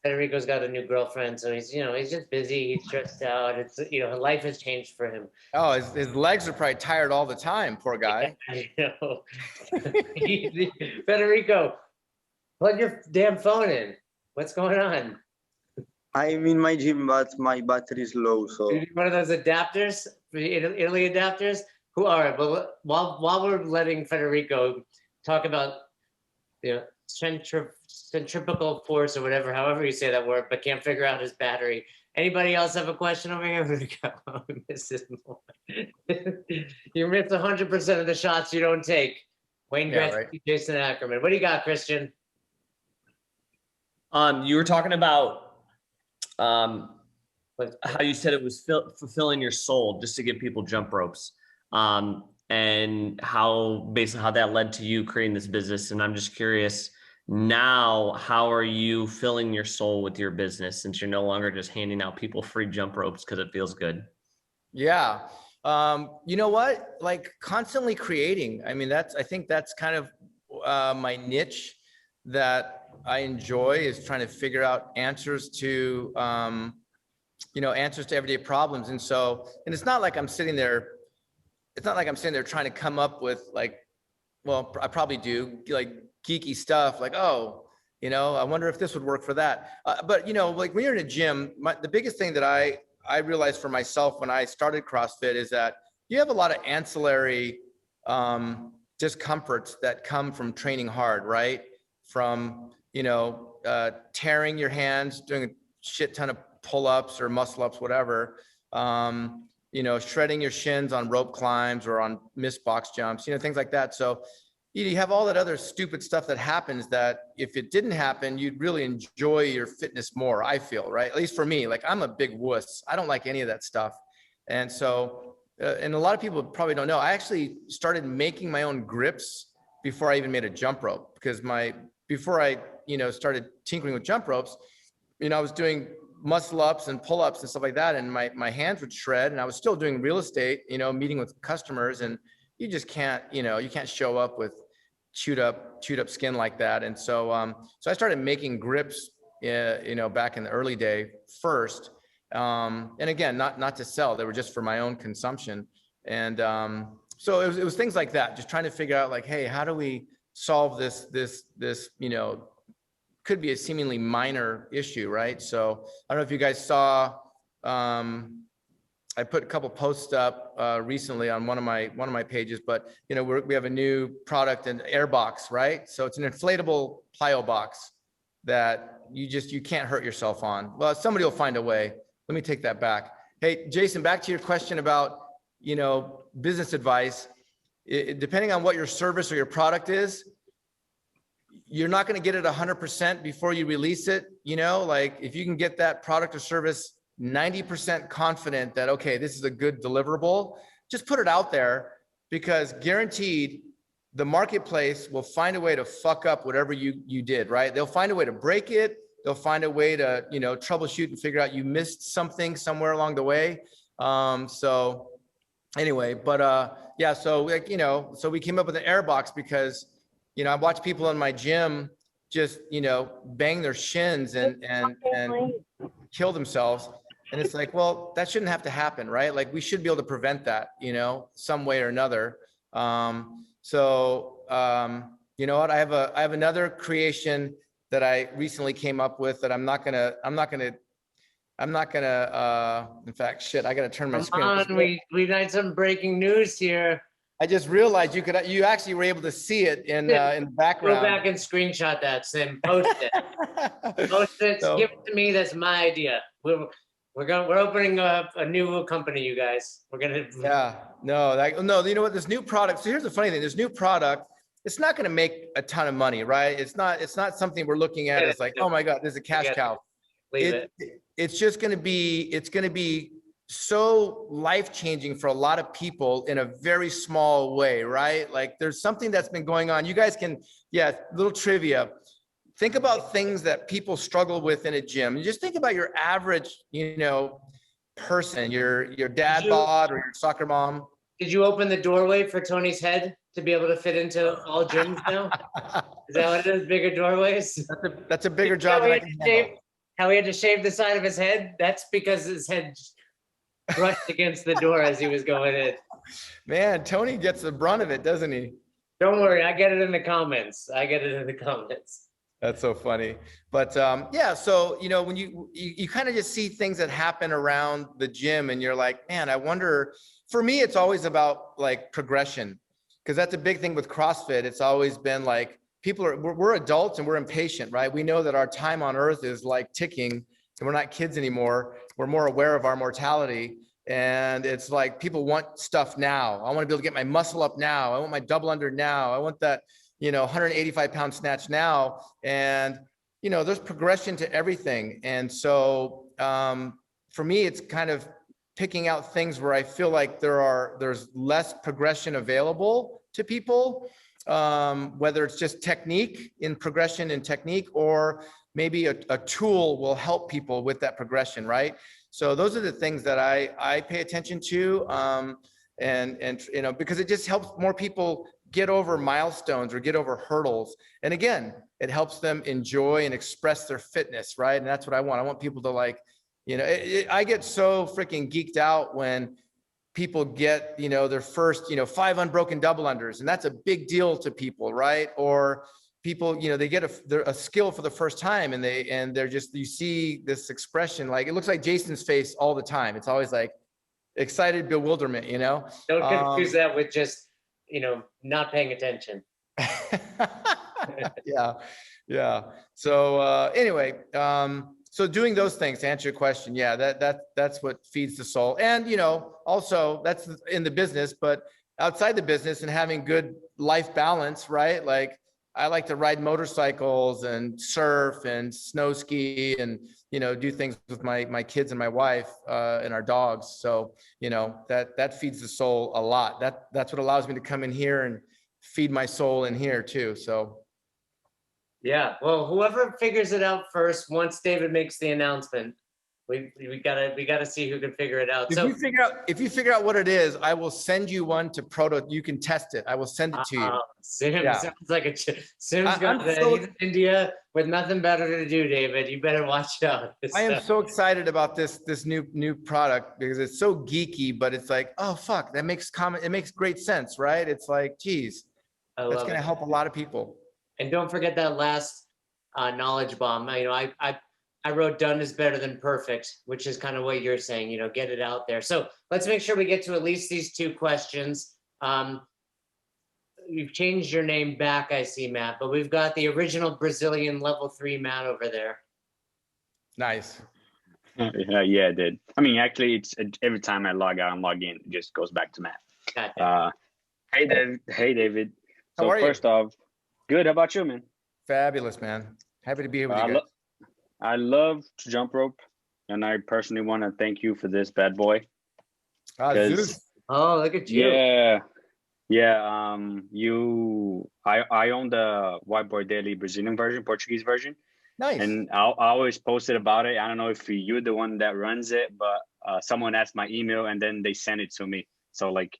Federico's got a new girlfriend, so he's just busy. He's stressed out. It's life has changed for him. Oh, his legs are probably tired all the time. Poor guy. Federico, plug your damn phone in. What's going on? I'm in my gym, but my battery is low. So one of those adapters, Italy adapters. All right, but while we're letting Federico talk about, centrifugal force or whatever, however you say that word, but can't figure out his battery. Anybody else have a question over here? You miss 100% of the shots you don't take. Wayne Yeah, Gretzky, right. Jason Ackerman. What do you got, Christian? You were talking about how What- you said it was fulfilling your soul just to give people jump ropes, and how basically how that led to you creating this business. And I'm just curious now, how are you filling your soul with your business since you're no longer just handing out people free jump ropes because it feels good? Yeah. You know what? Like constantly creating. I mean, I think that's kind of my niche that I enjoy, is trying to figure out answers to, answers to everyday problems. And it's not like I'm sitting there trying to come up with like, well, I probably do like geeky stuff like, oh, I wonder if this would work for that. But like when you're in a gym, the biggest thing that I realized for myself when I started CrossFit is that you have a lot of ancillary discomforts that come from training hard, right? From, tearing your hands, doing a shit ton of pull-ups or muscle-ups, whatever, shredding your shins on rope climbs or on missed box jumps, things like that. So you have all that other stupid stuff that happens that if it didn't happen, you'd really enjoy your fitness more, I feel, right? At least for me, like I'm a big wuss. I don't like any of that stuff. And so, and a lot of people probably don't know, I actually started making my own grips before I even made a jump rope, because before I, started tinkering with jump ropes, I was doing muscle ups and pull ups and stuff like that. And my hands would shred, and I was still doing real estate, meeting with customers, and you just can't, you can't show up with chewed up skin like that. And so, so I started making grips, back in the early day first. And again, not to sell, they were just for my own consumption. And, so it was things like that, just trying to figure out like, hey, how do we solve this, could be a seemingly minor issue, right? So I don't know if you guys saw, I put a couple posts up recently on one of my pages, but we have a new product, an air box, right? So it's an inflatable plyo box that you can't hurt yourself on. Well, somebody will find a way. Let me take that back. Hey, Jason, back to your question about business advice. Depending on what your service or your product is, you're not going to get it 100% before you release it. Like if you can get that product or service 90% confident that, okay, this is a good deliverable, just put it out there, because guaranteed the marketplace will find a way to fuck up whatever you did, right? They'll find a way to break it. They'll find a way to, troubleshoot and figure out you missed something somewhere along the way. So anyway, but yeah, so like, so we came up with an air box because, I watch people in my gym just, bang their shins and kill themselves. And it's like, well, that shouldn't have to happen, right? Like we should be able to prevent that, some way or another. So you know what? I have another creation that I recently came up with that I'm not gonna, in fact, shit, I gotta turn my screen. Come on, we got some breaking news here. I just realized you actually were able to see it in the background. Go back and screenshot that and post it. Post it, So, give it to me. That's my idea. We're opening up a new company, you guys. We're gonna. yeah, no, you know what? This new product. So here's the funny thing: this new product, it's not going to make a ton of money, right? It's not something we're looking at as like, oh my god, this is a cash cow. It's just going to be so life-changing for a lot of people in a very small way, right? Like there's something that's been going on. You guys can, little trivia. Think about things that people struggle with in a gym. You just think about your average, person, your dad bod or your soccer mom. Did you open the doorway for Tony's head to be able to fit into all gyms now? Is that what it is? Bigger doorways? That's a bigger job than I can handle. How he had to shave the side of his head? That's because his head brushed against the door as he was going in. Man, Tony gets the brunt of it, doesn't he? Don't worry, I get it in the comments. That's so funny. But yeah, so when you kind of just see things that happen around the gym and you're like, man, I wonder, for me, it's always about like progression. because that's a big thing with CrossFit. It's always been like, we're adults and we're impatient, right? We know that our time on earth is like ticking and we're not kids anymore. We're more aware of our mortality. And it's like, people want stuff now. I want to be able to get my muscle up now. I want my double under now. I want that, 185-pound snatch now. And, there's progression to everything. And so for me, it's kind of picking out things where I feel like there's less progression available to people, whether it's just technique in progression and technique, or maybe a tool will help people with that progression, right? So those are the things that I pay attention to, and because it just helps more people get over milestones or get over hurdles. And again, it helps them enjoy and express their fitness, right? And that's what I want. I want people to like, I get so freaking geeked out when people get, their first, 5 unbroken double unders, and that's a big deal to people, right? Or people, they get a skill for the first time, and they're just, you see this expression, like, it looks like Jason's face all the time. It's always like excited bewilderment, Don't confuse that with just, not paying attention. Yeah. So anyway, so doing those things, to answer your question, yeah, that's what feeds the soul. And, also that's in the business, but outside the business and having good life balance, right? Like, I like to ride motorcycles and surf and snow ski and, do things with my kids and my wife and our dogs. So, that feeds the soul a lot. That's what allows me to come in here and feed my soul in here too. So. Yeah, well, whoever figures it out first, once David makes the announcement, we gotta see who can figure it out. If you figure out what it is, I will send you one to you can test it. I will send it to you. Sounds like Sim's got he's in India with nothing better to do, David. You better watch out. I am so excited about this new product because it's so geeky, but it's like, oh fuck, it makes great sense, right? It's like, geez, that's gonna help a lot of people. And don't forget that last knowledge bomb. I wrote done is better than perfect, which is kind of what you're saying, get it out there. So let's make sure we get to at least these 2 questions. You've changed your name back, I see, Matt, but we've got the original Brazilian level 3 Matt over there. Nice. Yeah, I did. I mean, actually, it's every time I log out and log in, it just goes back to Matt. Gotcha. Hey, David. So How are you? First off, good. How about you, man? Fabulous, man. Happy to be here with you guys. I love to jump rope, and I personally want to thank you for this bad boy. Zeus. Oh, look at you. Yeah. I own the Whiteboard Daily Brazilian version, Portuguese version. Nice. And I always posted about it. I don't know if you're the one that runs it, but someone asked my email and then they sent it to me. So like,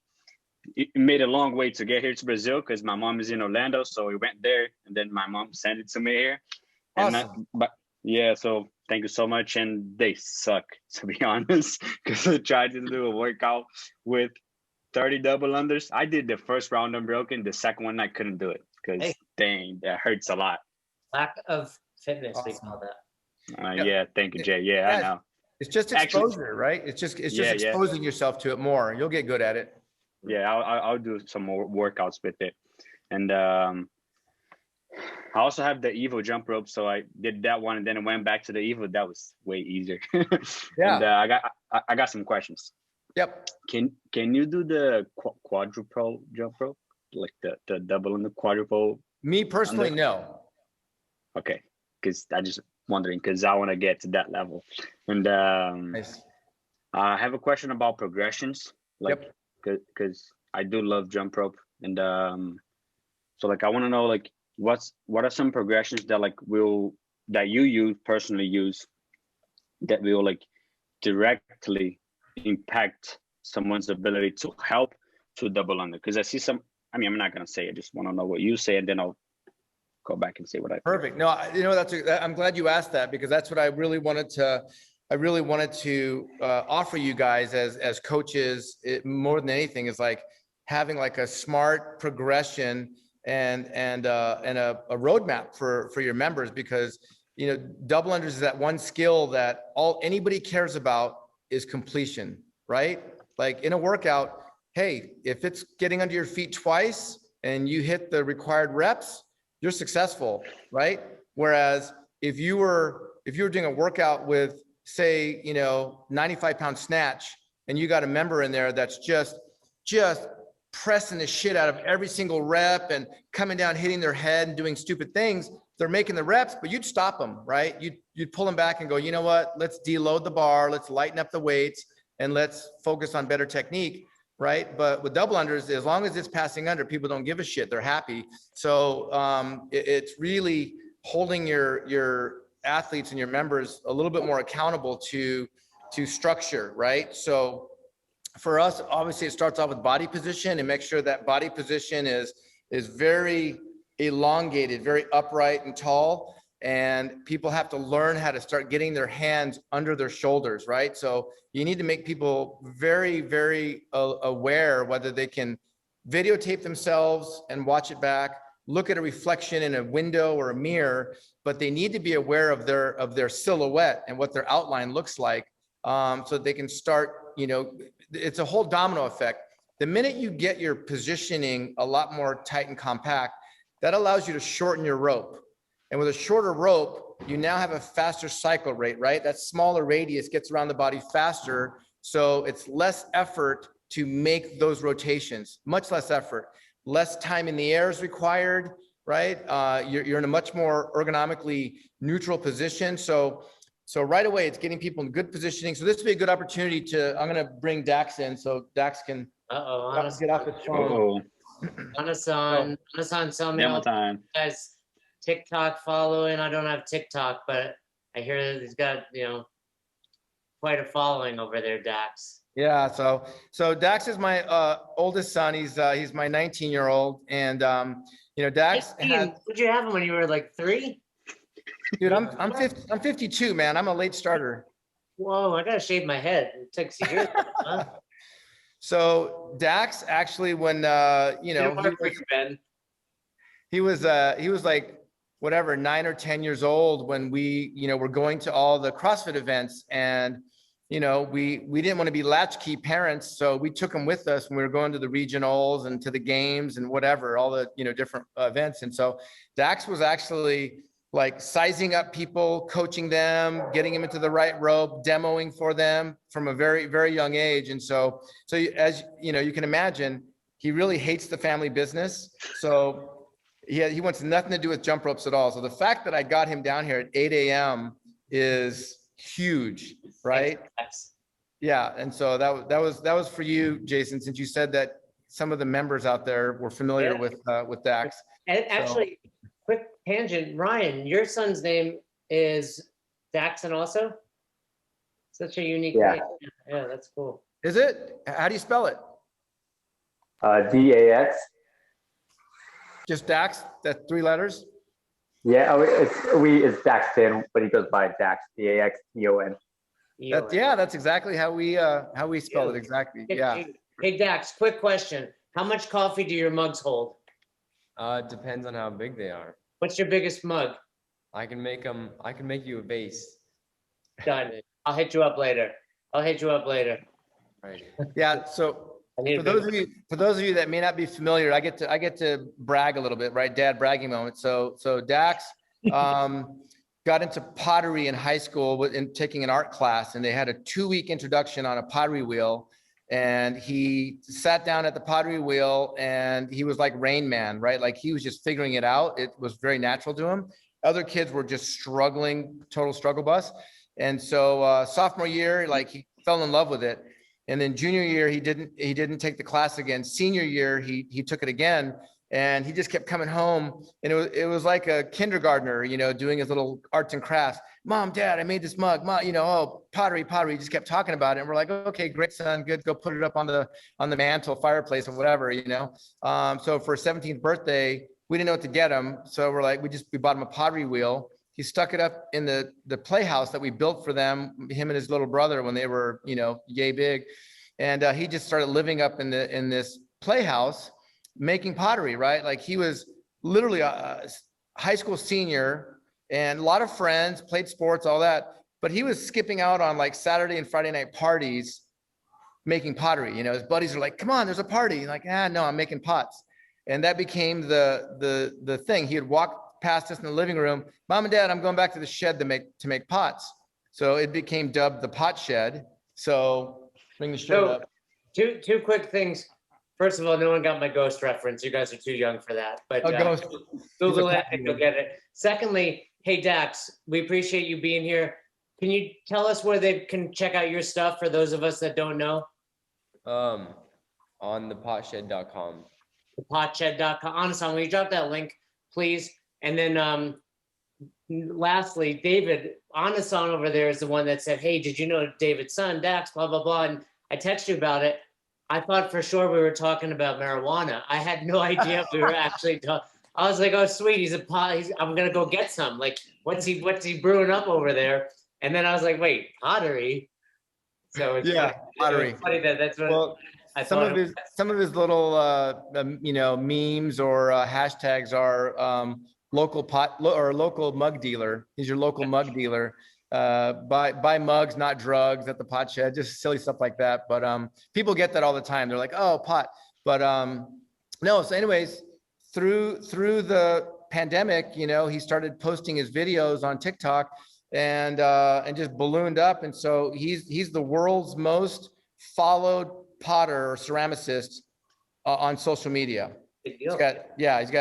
it made a long way to get here to Brazil because my mom is in Orlando. So we went there and then my mom sent it to me here. Awesome. So thank you so much. And they suck, to be honest, because I tried to do a workout with 30 double unders. I did the first round unbroken. The second one, I couldn't do it because dang, that hurts a lot. Lack of fitness, we call that. Yeah, thank you, Jay. Yeah, I know. It's just exposure, right? It's just exposing yourself to it more. You'll get good at it. Yeah, I'll do some more workouts with it. And I also have the Evo jump rope. So I did that one and then I went back to the Evo. That was way easier. Yeah. And I got some questions. Yep. Can you do the quadruple jump rope? Like the double and the quadruple? Me personally, no. Okay. Because I just wondering because I want to get to that level. And Nice. I have a question about progressions. Like, because I do love jump rope. And so like I want to know like what are some progressions that like that you personally use that will like directly impact someone's ability to help to double under? Because I see some, I mean, I'm not gonna say, I just want to know what you say and then I'll go back and say what I think. Perfect. No, I'm glad you asked that because that's what I really wanted to offer you guys as coaches. More than anything is like having like a smart progression and a roadmap for your members, because double unders is that one skill that anybody cares about is completion, right? Like in a workout, hey, if it's getting under your feet twice and you hit the required reps, you're successful, right? Whereas if you were doing a workout with, say, 95-pound snatch, and you got a member in there that's just pressing the shit out of every single rep and coming down, hitting their head and doing stupid things, they're making the reps, but you'd stop them, right? You'd pull them back and go, you know what? Let's deload the bar. Let's lighten up the weights and let's focus on better technique, right? But with double unders, as long as it's passing under, people don't give a shit. They're happy. So it's really holding your athletes and your members a little bit more accountable to structure, right? So for us, obviously it starts off with body position, and make sure that body position is very elongated, very upright and tall. And people have to learn how to start getting their hands under their shoulders, right? So you need to make people very, very aware, whether they can videotape themselves and watch it back, look at a reflection in a window or a mirror, but they need to be aware of their silhouette and what their outline looks like, so that they can start, it's a whole domino effect. The minute you get your positioning a lot more tight and compact, that allows you to shorten your rope. And with a shorter rope, you now have a faster cycle rate, right? That smaller radius gets around the body faster. So it's less effort to make those rotations, much less effort, less time in the air is required, right? You're in a much more ergonomically neutral position. So right away, it's getting people in good positioning. So this would be a good opportunity I'm going to bring Dax in so Dax can get off his phone. Anasan, tell me all time. guys TikTok following. I don't have TikTok, but I hear that he's got, quite a following over there, Dax. Yeah, so Dax is my oldest son. He's my 19-year-old, and Dax. Would you have him when you were like 3? Dude, I'm 52, man. I'm a late starter. Whoa, I gotta shave my head. It takes years. Huh? So Dax actually, when he was like whatever 9 or 10 years old when we were going to all the CrossFit events, and we didn't want to be latchkey parents, so we took him with us when we were going to the regionals and to the games and whatever, all the different events. And so Dax was actually like sizing up people, coaching them, getting them into the right rope, demoing for them from a very, very young age. And so as you can imagine, he really hates the family business. So he wants nothing to do with jump ropes at all. So the fact that I got him down here at 8 a.m. is huge, right? Yeah. And so that was for you, Jason, since you said that some of the members out there were familiar with Dax. And actually, quick tangent, Ryan, your son's name is Daxon also? Such a unique name. Yeah, that's cool. Is it? How do you spell it? D-A-X. Just Dax, that's 3 letters? Yeah, it's Daxton, but he goes by Dax, D-A-X-T-O-N. That's exactly how we spell it, exactly. Yeah. Hey, Dax, quick question. How much coffee do your mugs hold? It depends on how big they are. What's your biggest mug? I can make you a base. Done. I'll hit you up later. Right. Yeah. So for those of you that may not be familiar, I get to brag a little bit, right? Dad bragging moment. So Dax got into pottery in high school in taking an art class, and they had a 2-week introduction on a pottery wheel. And he sat down at the pottery wheel and he was like Rain Man, right? Like he was just figuring it out. It was very natural to him. Other kids were just struggling, total struggle bus. And so sophomore year, like he fell in love with it. And then junior year, he didn't take the class again. Senior year, he took it again. And he just kept coming home, and it was like a kindergartner, doing his little arts and crafts. Mom, Dad, I made this mug. Mom, pottery. He just kept talking about it, and we're like, okay, great, son, good. Go put it up on the mantle, fireplace, or whatever, So for his 17th birthday, we didn't know what to get him, so we're like, we bought him a pottery wheel. He stuck it up in the playhouse that we built for them, him and his little brother, when they were, yay big, and he just started living up in this playhouse, making pottery, right? Like he was literally a high school senior and a lot of friends, played sports, all that, but he was skipping out on like Saturday and Friday night parties making pottery. You know, his buddies are like, come on, there's a party. Like, no, I'm making pots. And that became the thing. He would walk past us in the living room. Mom and Dad, I'm going back to the shed to make pots. So it became dubbed the pot shed. So bring the shirt up. Two quick things. First of all, no one got my ghost reference. You guys are too young for that. But Ghost. Google it and you'll get it. Secondly, hey Dax, we appreciate you being here. Can you tell us where they can check out your stuff for those of us that don't know? On thepotshed.com. Thepotshed.com. Honestly, will you drop that link, please? And then lastly, David, Anasan over there is the one that said, hey, did you know David's son, Dax, blah, blah, blah. And I texted you about it. I thought for sure we were talking about marijuana. I had no idea if we were actually talking. I was like, oh, sweet, he's a pot. I'm going to go get some. Like, what's he brewing up over there? And then I was like, wait, pottery? So it's pottery. It's funny that's what I some thought. Some of his little, memes or hashtags are local pot or local mug dealer. He's your local mug dealer. Buy mugs, not drugs at the pot shed, just silly stuff like that. But people get that all the time. They're like, oh, pot. But no. So anyways, through the pandemic, he started posting his videos on TikTok and just ballooned up. And so he's the world's most followed potter or ceramicist on social media. He's got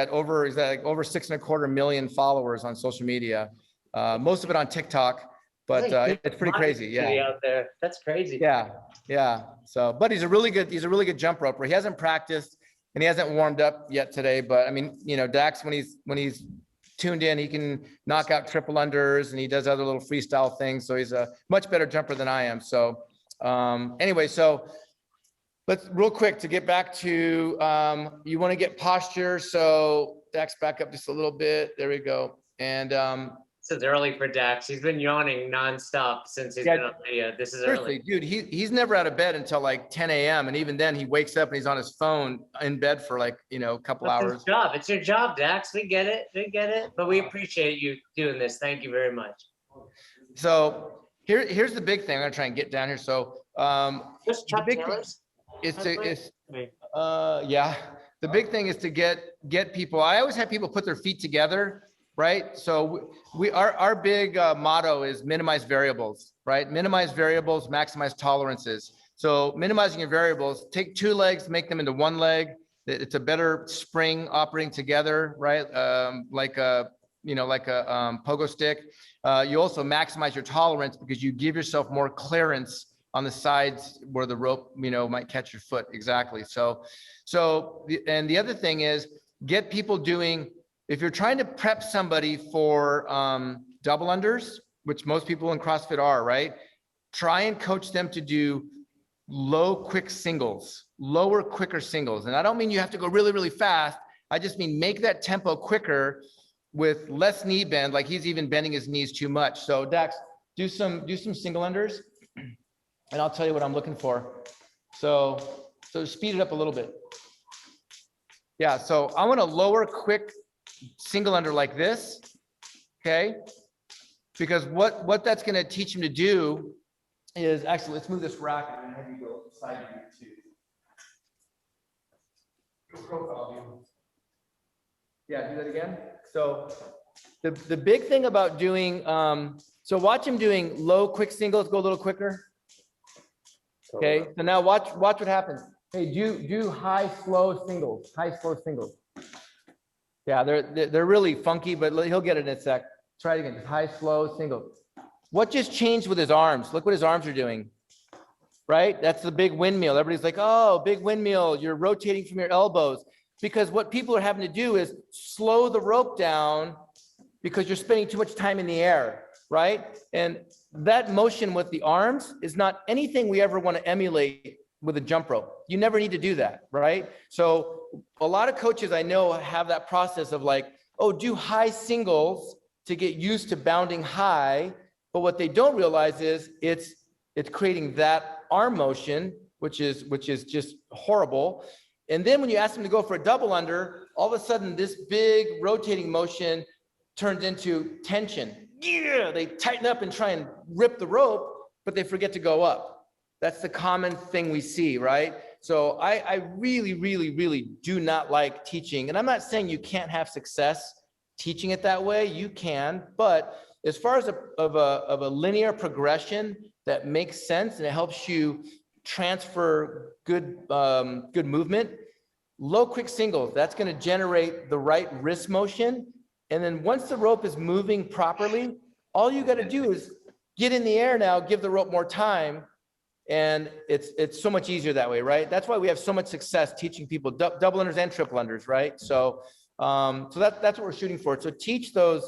over 6.25 million followers on social media. Most of it on TikTok. But it's pretty crazy. Yeah. Out there. That's crazy. Yeah. So, but he's a really good jump roper. He hasn't practiced and he hasn't warmed up yet today. But I mean, Dax, when he's tuned in, he can knock out triple unders and he does other little freestyle things. So he's a much better jumper than I am. So anyway, so let's real quick to get back to, you want to get posture. So Dax, back up just a little bit. There we go. And, this is early for Dax. He's been yawning nonstop since he's been on video. This is early. Dude, he's never out of bed until like 10 a.m. And even then he wakes up and he's on his phone in bed for like, a couple hours. It's your job, Dax. We get it. But we appreciate you doing this. Thank you very much. So here's the big thing. I'm gonna try and get down here. So just Chuck Taylor's? The big thing is to get people. I always have people put their feet together. Right. So our big motto is minimize variables, right? Minimize variables, maximize tolerances. So minimizing your variables, take two legs, make them into one leg. It's a better spring operating together, right? Like a pogo stick. You also maximize your tolerance because you give yourself more clearance on the sides where the rope, might catch your foot. Exactly. And the other thing is get people doing. If you're trying to prep somebody for double unders, which most people in CrossFit are, right? Try and coach them to do lower, quicker singles. And I don't mean you have to go really, really fast. I just mean make that tempo quicker with less knee bend, like he's even bending his knees too much. So Dax, do some single unders and I'll tell you what I'm looking for. So speed it up a little bit. Yeah, so I want a lower, quick single under like this, okay? Because what that's gonna teach him to do is, actually, let's move this rack and have you go side view too. Profile view. Yeah, do that again. So the big thing about doing, so watch him doing low, quick singles, go a little quicker. Okay, so now watch what happens. Hey, do high, slow singles, Yeah, they're really funky, but he'll get it in a sec. Try it again, just high, slow, single. What just changed with his arms? Look what his arms are doing, right? That's the big windmill. Everybody's like, oh, big windmill, you're rotating from your elbows. Because what people are having to do is slow the rope down because you're spending too much time in the air, right? And that motion with the arms is not anything we ever want to emulate with a jump rope. You never need to do that, right? So a lot of coaches I know have that process of like, oh, do high singles to get used to bounding high. But what they don't realize is it's creating that arm motion, which is just horrible. And then when you ask them to go for a double under, all of a sudden this big rotating motion turns into tension. Yeah, they tighten up and try and rip the rope, but they forget to go up. That's the common thing we see, right? So I really, really, really do not like teaching. And I'm not saying you can't have success teaching it that way. You can, but as far as a linear progression that makes sense and it helps you transfer good movement, low quick singles, that's going to generate the right wrist motion. And then once the rope is moving properly, all you got to do is get in the air now, give the rope more time. And it's so much easier that way, right? That's why we have so much success teaching people double unders and triple unders, right? So that's what we're shooting for. So teach those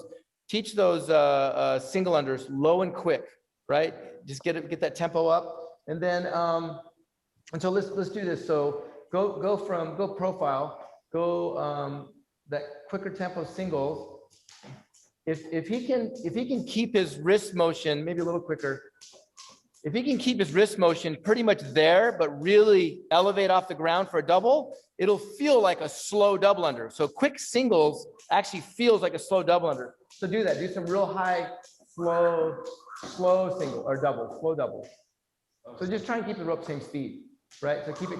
single unders low and quick, right? Just get that tempo up, and then and so let's do this. So go profile, that quicker tempo singles. If he can keep his wrist motion maybe a little quicker. If he can keep his wrist motion pretty much there, but really elevate off the ground for a double, it'll feel like a slow double under. So quick singles actually feels like a slow double under. So do that. Do some real high, slow single or double, slow double. So just try and keep the rope same speed, right? So keep it.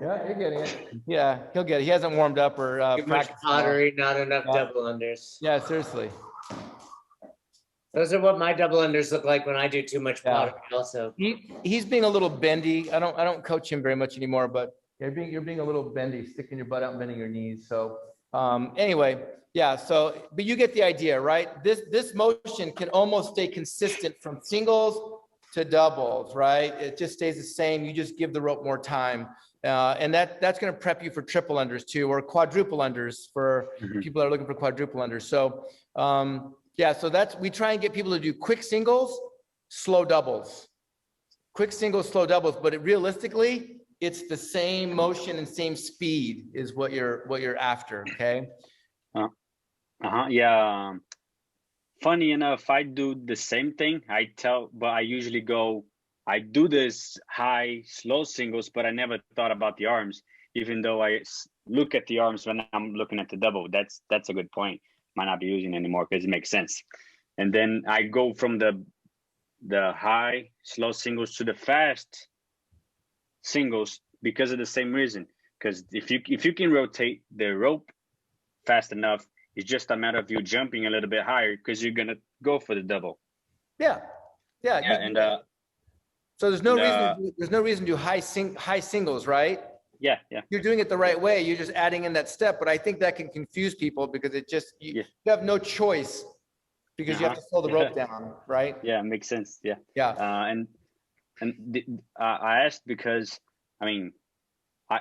Yeah, you're getting it. Yeah, he'll get it. He hasn't warmed up or too much pottery, not enough double unders. Yeah, seriously. Those are what my double unders look like when I do too much pottery. Also, he's being a little bendy. I don't coach him very much anymore, but you're being a little bendy, sticking your butt out and bending your knees. So anyway, yeah. So but you get the idea, right? This motion can almost stay consistent from singles to doubles, right? It just stays the same. You just give the rope more time, and that's going to prep you for triple unders too, or quadruple unders for people that are looking for quadruple unders. So. Yeah, so we try and get people to do quick singles, slow doubles. Quick singles, slow doubles, but realistically, it's the same motion and same speed is what you're after, okay? Yeah. Funny enough, I do the same thing. But I usually I do this high, slow singles, but I never thought about the arms, even though I look at the arms when I'm looking at the double. That's a good point. Might not be using anymore because it makes sense. And then I go from the high, slow singles to the fast singles because of the same reason. Because if you can rotate the rope fast enough, it's just a matter of you jumping a little bit higher because you're gonna go for the double. Yeah. And so there's no reason to do high singles, right? Yeah. You're doing it the right way. You're just adding in that step, but I think that can confuse people because you have no choice because you have to slow the rope down, right? Yeah, makes sense. Yeah. I asked because I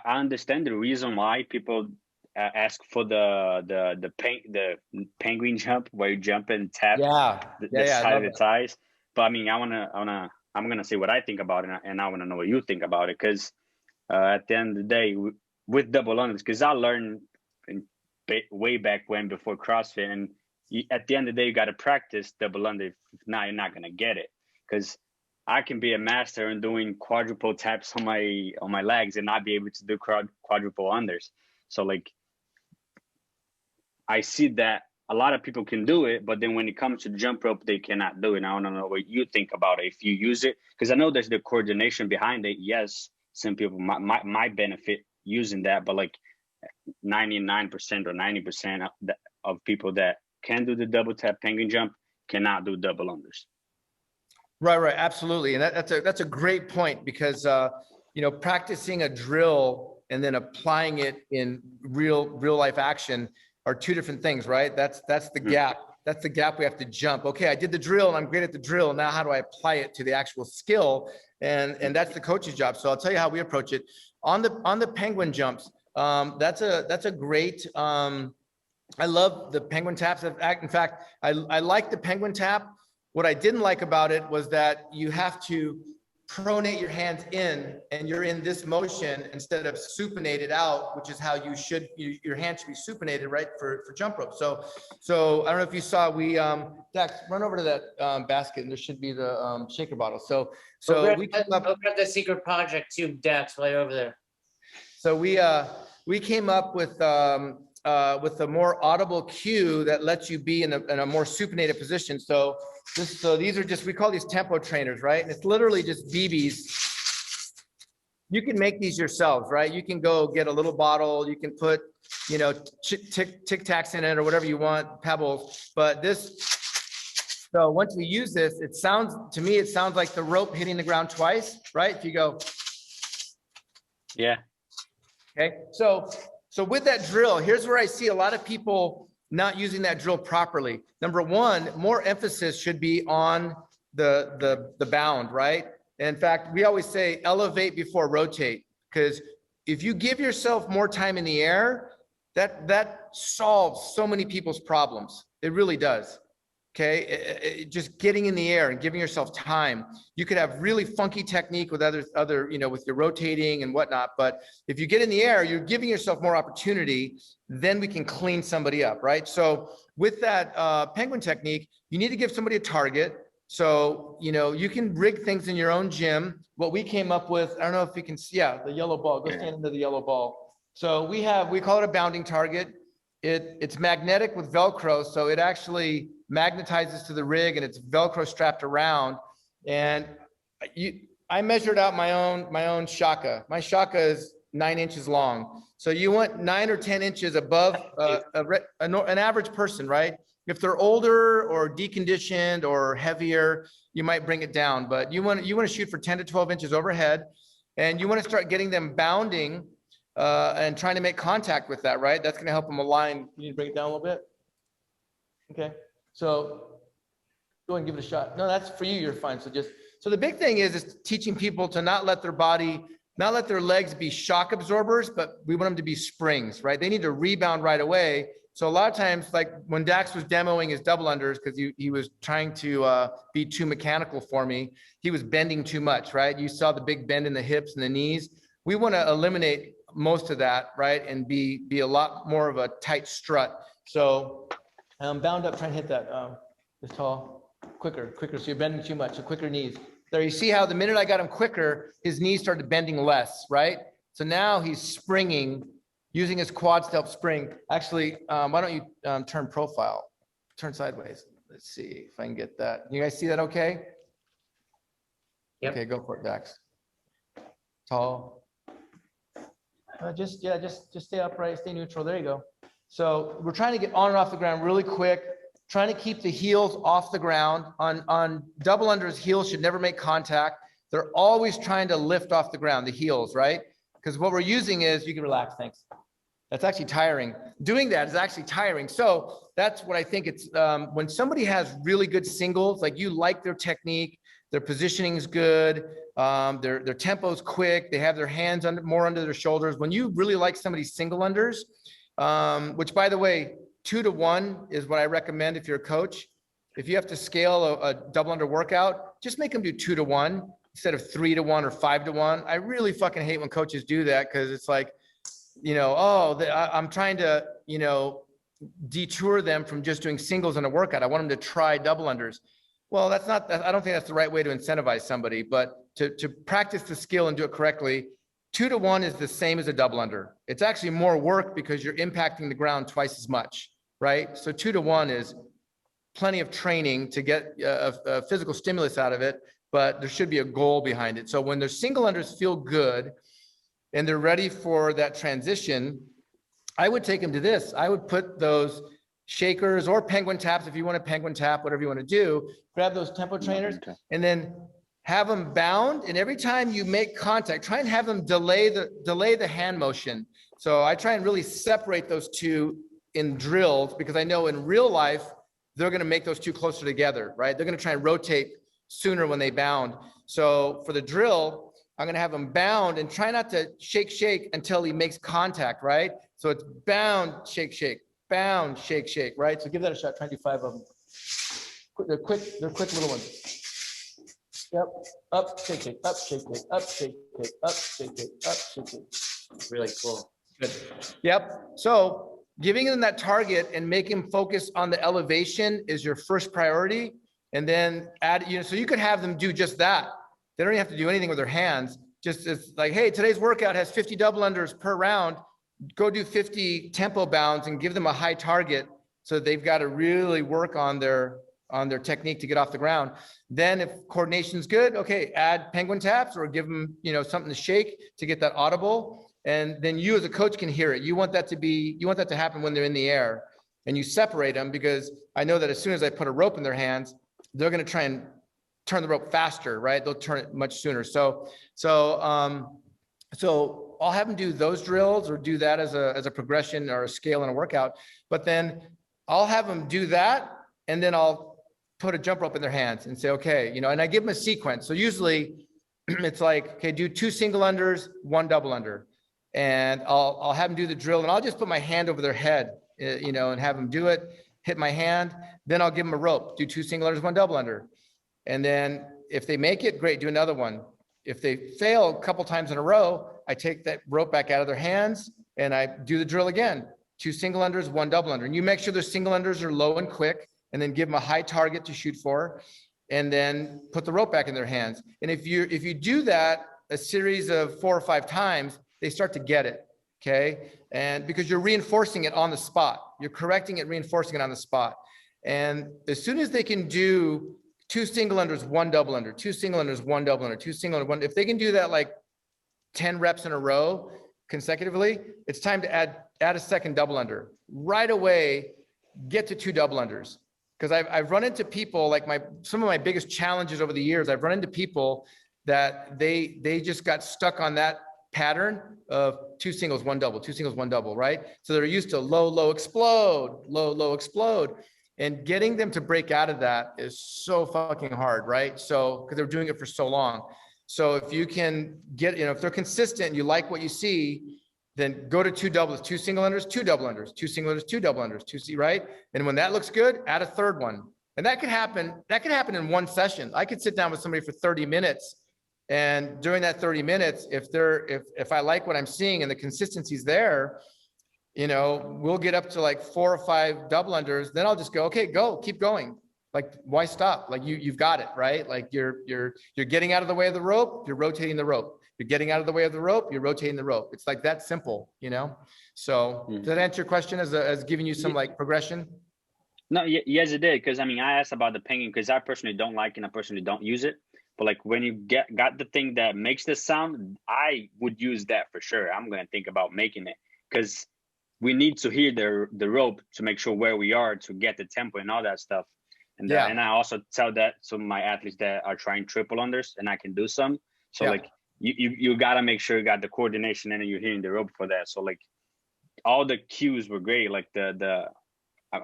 understand the reason why people ask for the penguin jump where you jump and tap the side of the thighs. But I'm gonna say what I think about it, and I want to know what you think about it because. At the end of the day, with double unders, because I learned way back when before CrossFit, and at the end of the day, you got to practice double under. If not, you're not gonna get it. Because I can be a master in doing quadruple taps on my legs and not be able to do quadruple unders. So like, I see that a lot of people can do it, but then when it comes to jump rope, they cannot do it. And I want to know what you think about it if you use it, because I know there's the coordination behind it. Yes. Some people might benefit using that, but like 99% or 90% of people that can do the double tap penguin jump cannot do double unders. Right, absolutely, and that's a great point because practicing a drill and then applying it in real life action are two different things, right? That's the gap. That's the gap we have to jump. Okay, I did the drill and I'm great at the drill. Now how do I apply it to the actual skill? And that's the coach's job. So I'll tell you how we approach it. On the penguin jumps, that's a great, I love the penguin taps. In fact, I like the penguin tap. What I didn't like about it was that you have to pronate your hands in and you're in this motion instead of supinated out, which is how your hand should be supinated, right, for jump rope. So I don't know if you saw, Dax, run over to that basket and there should be the shaker bottle. So we came up with the secret project too, Dax, while you're over there. So we came up with a more audible cue that lets you be in a more supinated position. So so these are just, we call these tempo trainers, right? And it's literally just BBs. You can make these yourselves, right? You can go get a little bottle. You can put, you know, Tic Tacs in it or whatever you want, pebbles. But this, so once we use this, it sounds, to me, it sounds like the rope hitting the ground twice, right? If you go. Yeah. Okay. So with that drill, here's where I see a lot of people not using that drill properly. Number one, more emphasis should be on the bound, right? And in fact, we always say elevate before rotate, because if you give yourself more time in the air, that solves so many people's problems. It really does. Okay, just getting in the air and giving yourself time. You could have really funky technique with other, you know, with your rotating and whatnot. But if you get in the air, you're giving yourself more opportunity. Then we can clean somebody up, right? So with that penguin technique, you need to give somebody a target. So, you know, you can rig things in your own gym. What we came up with, I don't know if you can see, yeah, the yellow ball. Go stand into the yellow ball. So we call it a bounding target. It's magnetic with Velcro, so it actually magnetizes to the rig, and it's Velcro strapped around. And I measured out my own shaka. My shaka is 9 inches long. So you want 9 or 10 inches above an average person, right? If they're older or deconditioned or heavier, you might bring it down. But you want to shoot for 10 to 12 inches overhead, and you want to start getting them bounding and trying to make contact with that, right? That's going to help them align. You need to bring it down a little bit. Okay. So go ahead and give it a shot. No, that's for you. You're fine. So the big thing is teaching people to not let their legs be shock absorbers, but we want them to be springs, right? They need to rebound right away. So a lot of times, like when Dax was demoing his double unders, because he was trying to be too mechanical for me, he was bending too much, right? You saw the big bend in the hips and the knees. We want to eliminate most of that, right? And be a lot more of a tight strut. So bound up, try and hit that this tall, quicker. So you're bending too much, so quicker knees. There, you see how the minute I got him quicker, his knees started bending less, right? So now he's springing, using his quad to help spring. Actually, why don't you turn profile, turn sideways. Let's see if I can get that. You guys see that okay? Yep. Okay, go for it, Dax. Tall. Just stay upright, stay neutral. There you go. So we're trying to get on and off the ground really quick, trying to keep the heels off the ground. On double unders, heels should never make contact. They're always trying to lift off the ground, the heels, right? Because what we're using is, you can relax, thanks. That's actually tiring. Doing that is actually tiring. So that's what I think it's, when somebody has really good singles, like you like their technique, their positioning is good, their tempo's quick, they have their hands more under their shoulders. When you really like somebody's single unders, which by the way, 2 to 1 is what I recommend if you're a coach. If you have to scale a double under workout, just make them do 2 to 1 instead of 3 to 1 or 5 to 1. I really fucking hate when coaches do that, because it's like, you know, I'm trying to, you know, detour them from just doing singles in a workout. I want them to try double unders. Well, I don't think that's the right way to incentivize somebody, but to practice the skill and do it correctly, 2 to 1 is the same as a double under. It's actually more work because you're impacting the ground twice as much, right? So 2 to 1 is plenty of training to get a physical stimulus out of it, but there should be a goal behind it. So when their single unders feel good and they're ready for that transition, I would take them to this. I would put those shakers or penguin taps, if you want a penguin tap, whatever you want to do, grab those tempo trainers and then have them bound. And every time you make contact, try and have them delay the hand motion. So I try and really separate those two in drills, because I know in real life, they're going to make those two closer together, right? They're going to try and rotate sooner when they bound. So for the drill, I'm going to have them bound and try not to shake until he makes contact, right? So it's bound, shake, bound, shake, right? So give that a shot. Try and do 5 of them. They're quick little ones. Yep. Up, shake, up, shake, up, shake, up, shake, up, shake. Really cool. Good. Yep. So giving them that target and make him focus on the elevation is your first priority. And then add, you know, so you could have them do just that. They don't even have to do anything with their hands. Just it's like, hey, today's workout has 50 double unders per round. Go do 50 tempo bounds and give them a high target. So they've got to really work on their on their technique to get off the ground. Then if coordination's good, okay, add penguin taps or give them, you know, something to shake to get that audible. And then you as a coach can hear it. You want that to happen when they're in the air, and you separate them, because I know that as soon as I put a rope in their hands, they're going to try and turn the rope faster, right? They'll turn it much sooner. So I'll have them do those drills or do that as a progression or a scale in a workout, but then I'll have them do that. And then I'll put a jump rope in their hands and say, okay, you know, and I give them a sequence. So usually it's like, okay, do 2 single unders, 1 double under. And I'll have them do the drill, and I'll just put my hand over their head, you know, and have them do it, hit my hand. Then I'll give them a rope, do 2 single unders, 1 double under. And then if they make it, great, do another one. If they fail a couple times in a row, I take that rope back out of their hands and I do the drill again, 2 single unders, 1 double under. And you make sure their single unders are low and quick, and then give them a high target to shoot for, and then put the rope back in their hands. And if you do that a series of 4 or 5 times, they start to get it, okay? And because you're reinforcing it on the spot, you're correcting it, reinforcing it on the spot. And as soon as they can do 2 single unders, 1 double under, 2 single unders, 1 double under, 2 single under, 1, if they can do that like 10 reps in a row consecutively, it's time to add a second double under. Right away, get to 2 double unders. Because I've run into people, like some of my biggest challenges over the years, I've run into people that they just got stuck on that pattern of 2 singles, 1 double, 2 singles, 1 double, right? So they're used to low, low, explode, low, low, explode. And getting them to break out of that is so fucking hard, right? So, because they're doing it for so long. So if you can get, you know, if they're consistent and you like what you see, then go to 2 doubles, 2 single unders, 2 double unders, 2 single unders, 2 double unders, 2 right? And when that looks good, add a third one. And that could happen in one session. I could sit down with somebody for 30 minutes. And during that 30 minutes, if I like what I'm seeing and the consistency's there, you know, we'll get up to like 4 or 5 double unders. Then I'll just go, okay, go, keep going. Like, why stop? Like you've got it, right? Like you're getting out of the way of the rope, you're rotating the rope. You're getting out of the way of the rope, you're rotating the rope. It's like that simple, you know? So does that answer your question as giving you some like progression? No, yes, it did. Because I mean, I asked about the penguin because I personally don't like it and I personally don't use it. But like when you got the thing that makes the sound, I would use that for sure. I'm gonna think about making it because we need to hear the rope to make sure where we are to get the tempo and all that stuff. And and I also tell that to my athletes that are trying triple unders, and I can do some. So like you gotta make sure you got the coordination and you're hitting the rope for that. So like all the cues were great. Like I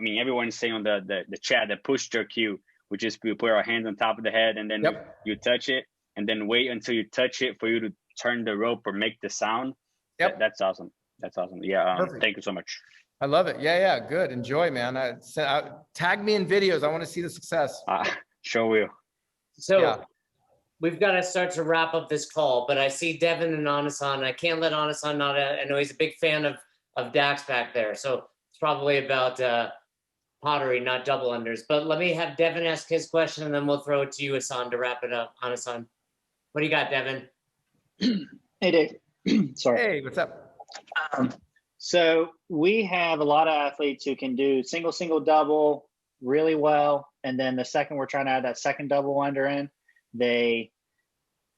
mean, everyone's saying on the chat that push jerk cue, which is we put our hands on top of the head and then you touch it and then wait until you touch it for you to turn the rope or make the sound. That's awesome. That's awesome. Yeah. Thank you so much. I love it. Yeah. Good. Enjoy, man. Tag me in videos. I want to see the success. Sure will. So we've got to start to wrap up this call, but I see Devin and Anasan. I can't let Anasan not. I know he's a big fan of Dax back there. So it's probably about pottery, not double unders. But let me have Devin ask his question, and then we'll throw it to you, Asan, to wrap it up. Anasan, what do you got, Devin? Hey, Dave. Sorry. Hey, what's up? So we have a lot of athletes who can do single, double really well. And then the second we're trying to add that second double under in, they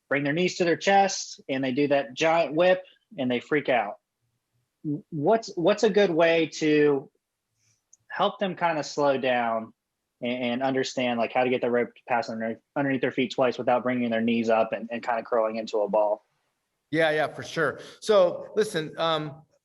bring their knees to their chest and they do that giant whip and they freak out. What's a good way to help them kind of slow down and understand like how to get the rope to pass underneath their feet twice without bringing their knees up and kind of curling into a ball? Yeah, for sure. So listen,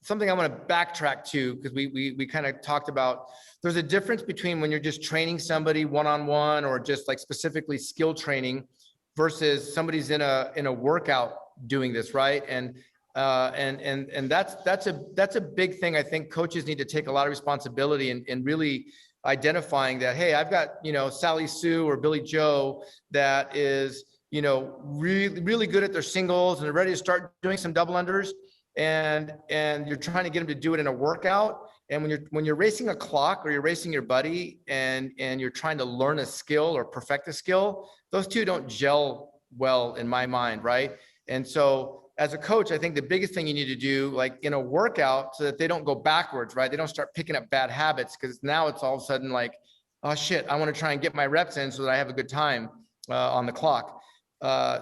something I want to backtrack to, because we kind of talked about, there's a difference between when you're just training somebody one-on-one or just like specifically skill training versus somebody's in a workout doing this, right? And that's a big thing. I think coaches need to take a lot of responsibility in really identifying that, hey, I've got, Sally Sue or Billy Joe that is, really, really good at their singles and they're ready to start doing some double unders. And you're trying to get them to do it in a workout. And when you're racing a clock or you're racing your buddy and you're trying to learn a skill or perfect a skill, those two don't gel well in my mind, right? And so as a coach, I think the biggest thing you need to do, like in a workout, so that they don't go backwards, right? They don't start picking up bad habits, because now it's all of a sudden like oh shit, I want to try and get my reps in so that I have a good time on the clock.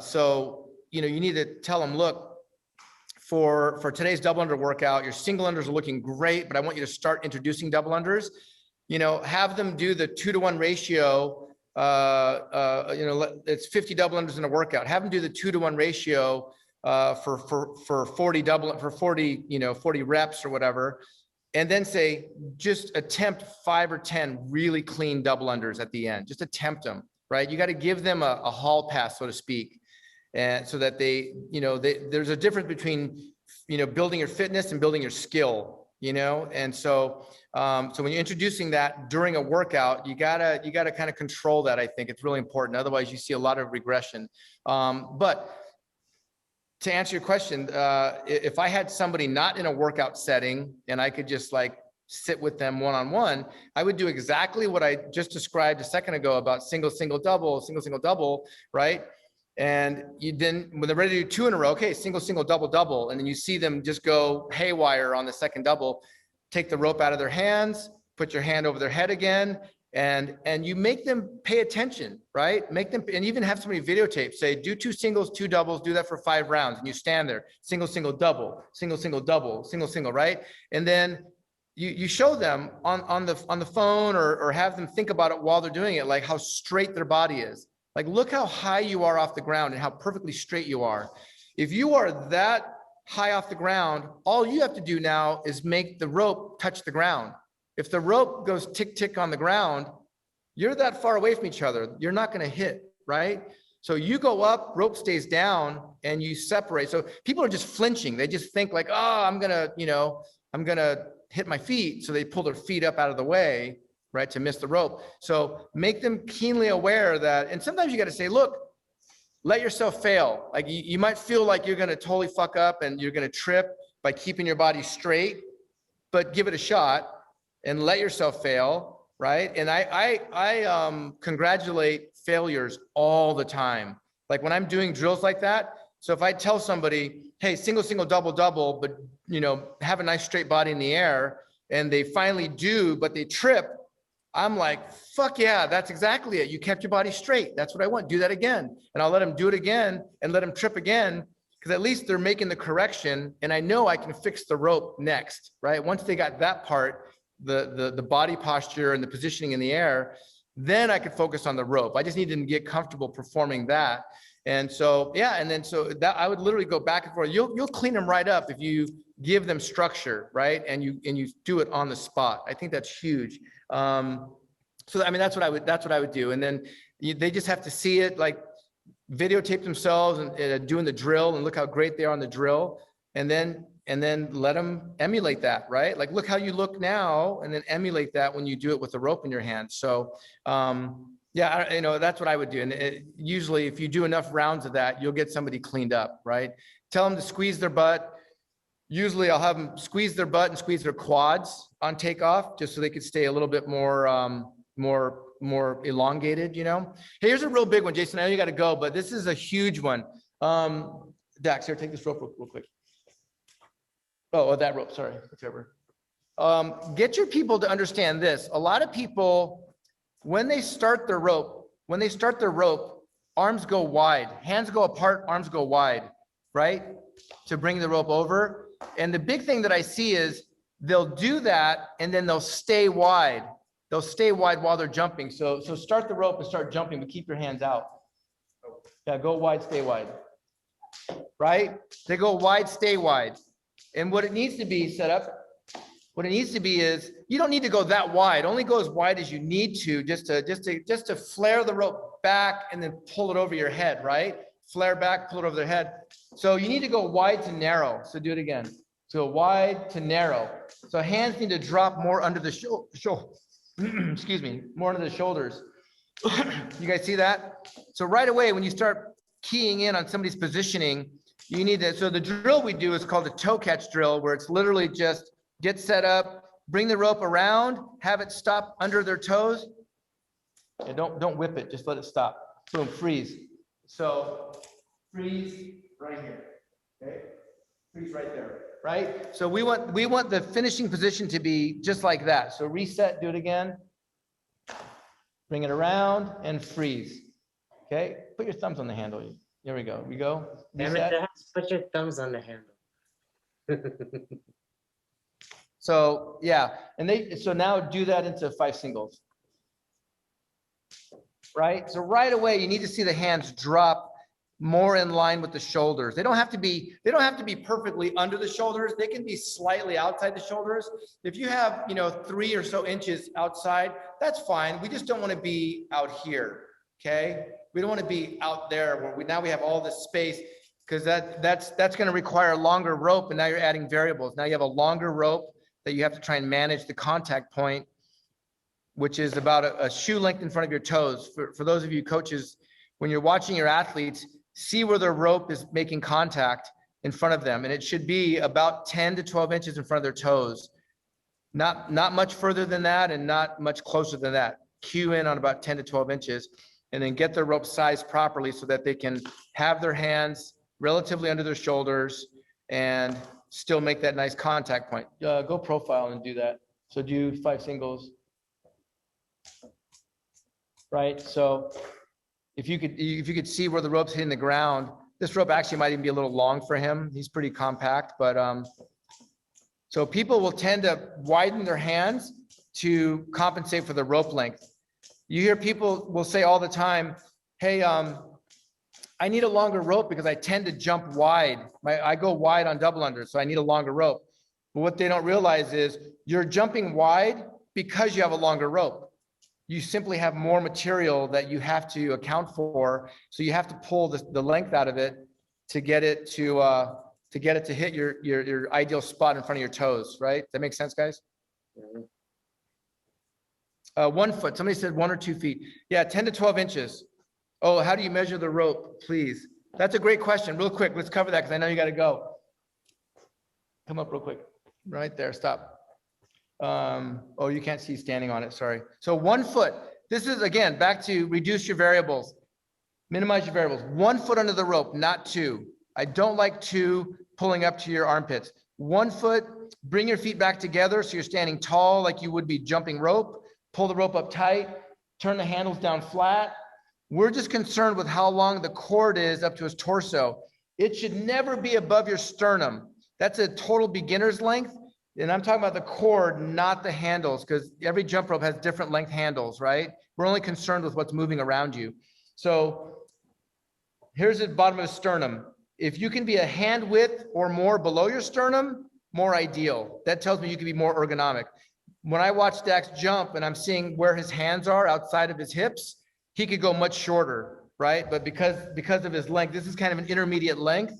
So, you know, you need to tell them, look, for today's double under workout, your single unders are looking great, but I want you to start introducing double unders. You know, have them do the 2-to-1 ratio. You know, it's 50 double unders in a workout. Have them do the 2-to-1 ratio for 40 you know, 40 reps or whatever. And then say, just attempt 5 or 10 really clean double unders at the end. Just attempt them, right? You got to give them a hall pass, so to speak. And so that they, you know, there's a difference between, you know, building your fitness and building your skill, you know? And so, so when you're introducing that during a workout, you gotta kind of control that. I think it's really important. Otherwise you see a lot of regression. But to answer your question, if I had somebody not in a workout setting and I could just like sit with them one-on-one, I would do exactly what I just described a second ago about single, double, right? And you then, when they're ready to do 2 in a row, okay, single, double, and then you see them just go haywire on the second double, take the rope out of their hands, put your hand over their head again, and you make them pay attention, right? Make them, and even have somebody videotape, say, do 2 singles, 2 doubles, do that for 5 rounds, and you stand there, single, double, single, double, single, right? And then you show them on the phone or have them think about it while they're doing it, like how straight their body is. Like, look how high you are off the ground and how perfectly straight you are. If you are that high off the ground, all you have to do now is make the rope touch the ground. If the rope goes tick, tick on the ground, you're that far away from each other. You're not going to hit, right? So you go up, rope stays down, and you separate. So people are just flinching. They just think like, oh, I'm going to hit my feet. So they pull their feet up out of the way, right, to miss the rope. So make them keenly aware that, and sometimes you got to say, look, let yourself fail. Like you might feel like you're going to totally fuck up and you're going to trip by keeping your body straight, but give it a shot and let yourself fail, right? And I congratulate failures all the time. Like when I'm doing drills like that. So if I tell somebody, hey, single, double, but you know, have a nice straight body in the air, and they finally do, but they trip, I'm like, fuck yeah, that's exactly it. You kept your body straight. That's what I want. Do that again. And I'll let them do it again and let them trip again, because at least they're making the correction. And I know I can fix the rope next, right? Once they got that part, the body posture and the positioning in the air, then I could focus on the rope. I just needed to get comfortable performing that. And so, yeah. And then, so that I would literally go back and forth. You'll clean them right up if you give them structure, right? And you do it on the spot. I think that's huge. So, I mean, that's what I would do. And then they just have to see it, like videotape themselves and doing the drill and look how great they are on the drill. And then let them emulate that, right? Like, look how you look now, and then emulate that when you do it with the rope in your hand. So, yeah, you know, that's what I would do. And usually if you do enough rounds of that, you'll get somebody cleaned up, right? Tell them to squeeze their butt. Usually I'll have them squeeze their butt and squeeze their quads on takeoff, just so they could stay a little bit more, more elongated, you know? Hey, here's a real big one, Jason. I know you got to go, but this is a huge one. Dax, here, take this rope real quick. Oh, that rope, sorry, whichever. Get your people to understand this. A lot of people, when they start their rope, arms go wide, hands go apart, arms go wide, right? To bring the rope over. And the big thing that I see is they'll do that and then they'll stay wide. They'll stay wide while they're jumping. So start the rope and start jumping, but keep your hands out. Yeah, go wide, stay wide. Right? They go wide, stay wide. And what it needs to be set up, what it needs to be is, you don't need to go that wide. Only go as wide as you need to, just to flare the rope back and then pull it over your head, right? Flare back, pull it over their head. So you need to go wide to narrow. So do it again. So wide to narrow. So hands need to drop more under the excuse me, more under the shoulders. You guys see that? So right away, when you start keying in on somebody's positioning, you need to, so the drill we do is called a toe catch drill, where it's literally just get set up, bring the rope around, have it stop under their toes. And don't whip it, just let it stop. Boom, freeze. So freeze right here, okay? Freeze right there, right? So we want the finishing position to be just like that. So reset, do it again. Bring it around and freeze. Okay, put your thumbs on the handle. There we go. We go. Damn it, Dax, put your thumbs on the handle. So yeah, and so now do that into 5 singles. Right? So right away, you need to see the hands drop more in line with the shoulders. They don't have to be perfectly under the shoulders. They can be slightly outside the shoulders. If you have, 3 or so inches outside, that's fine. We just don't want to be out here. Okay? We don't want to be out there where now we have all this space, because that's going to require a longer rope, and now you're adding variables. Now you have a longer rope that you have to try and manage the contact point, which is about a shoe length in front of your toes. For those of you coaches, when you're watching your athletes, see where their rope is making contact in front of them. And it should be about 10 to 12 inches in front of their toes. Not much further than that and not much closer than that. Cue in on about 10 to 12 inches and then get their rope sized properly so that they can have their hands relatively under their shoulders and still make that nice contact point. Go profile and do that. So do 5 singles. Right, so if you could see where the rope's hitting the ground, this rope actually might even be a little long for him. He's pretty compact, but so people will tend to widen their hands to compensate for the rope length. You hear people will say all the time, hey, I need a longer rope because I tend to jump wide. I go wide on double under, so I need a longer rope. But what they don't realize is you're jumping wide because you have a longer rope. You simply have more material that you have to account for. So you have to pull the length out of it to get it to hit your ideal spot in front of your toes, right? That makes sense, guys? 1 foot, somebody said 1 or 2 feet. Yeah, 10 to 12 inches. Oh, how do you measure the rope, please? That's a great question. Real quick, let's cover that because I know you got to go. Come up real quick. Right there, stop. Oh, you can't see standing on it, sorry. So 1 foot, this is again, back to reduce your variables, minimize your variables. 1 foot under the rope, not 2. I don't like 2 pulling up to your armpits. 1 foot, bring your feet back together so you're standing tall like you would be jumping rope, pull the rope up tight, turn the handles down flat. We're just concerned with how long the cord is up to his torso. It should never be above your sternum. That's a total beginner's length. And I'm talking about the cord, not the handles, because every jump rope has different length handles, right? We're only concerned with what's moving around you. So here's the bottom of the sternum. If you can be a hand width or more below your sternum, more ideal. That tells me you can be more ergonomic. When I watch Dax jump and I'm seeing where his hands are outside of his hips, he could go much shorter, right? But because of his length, this is kind of an intermediate length.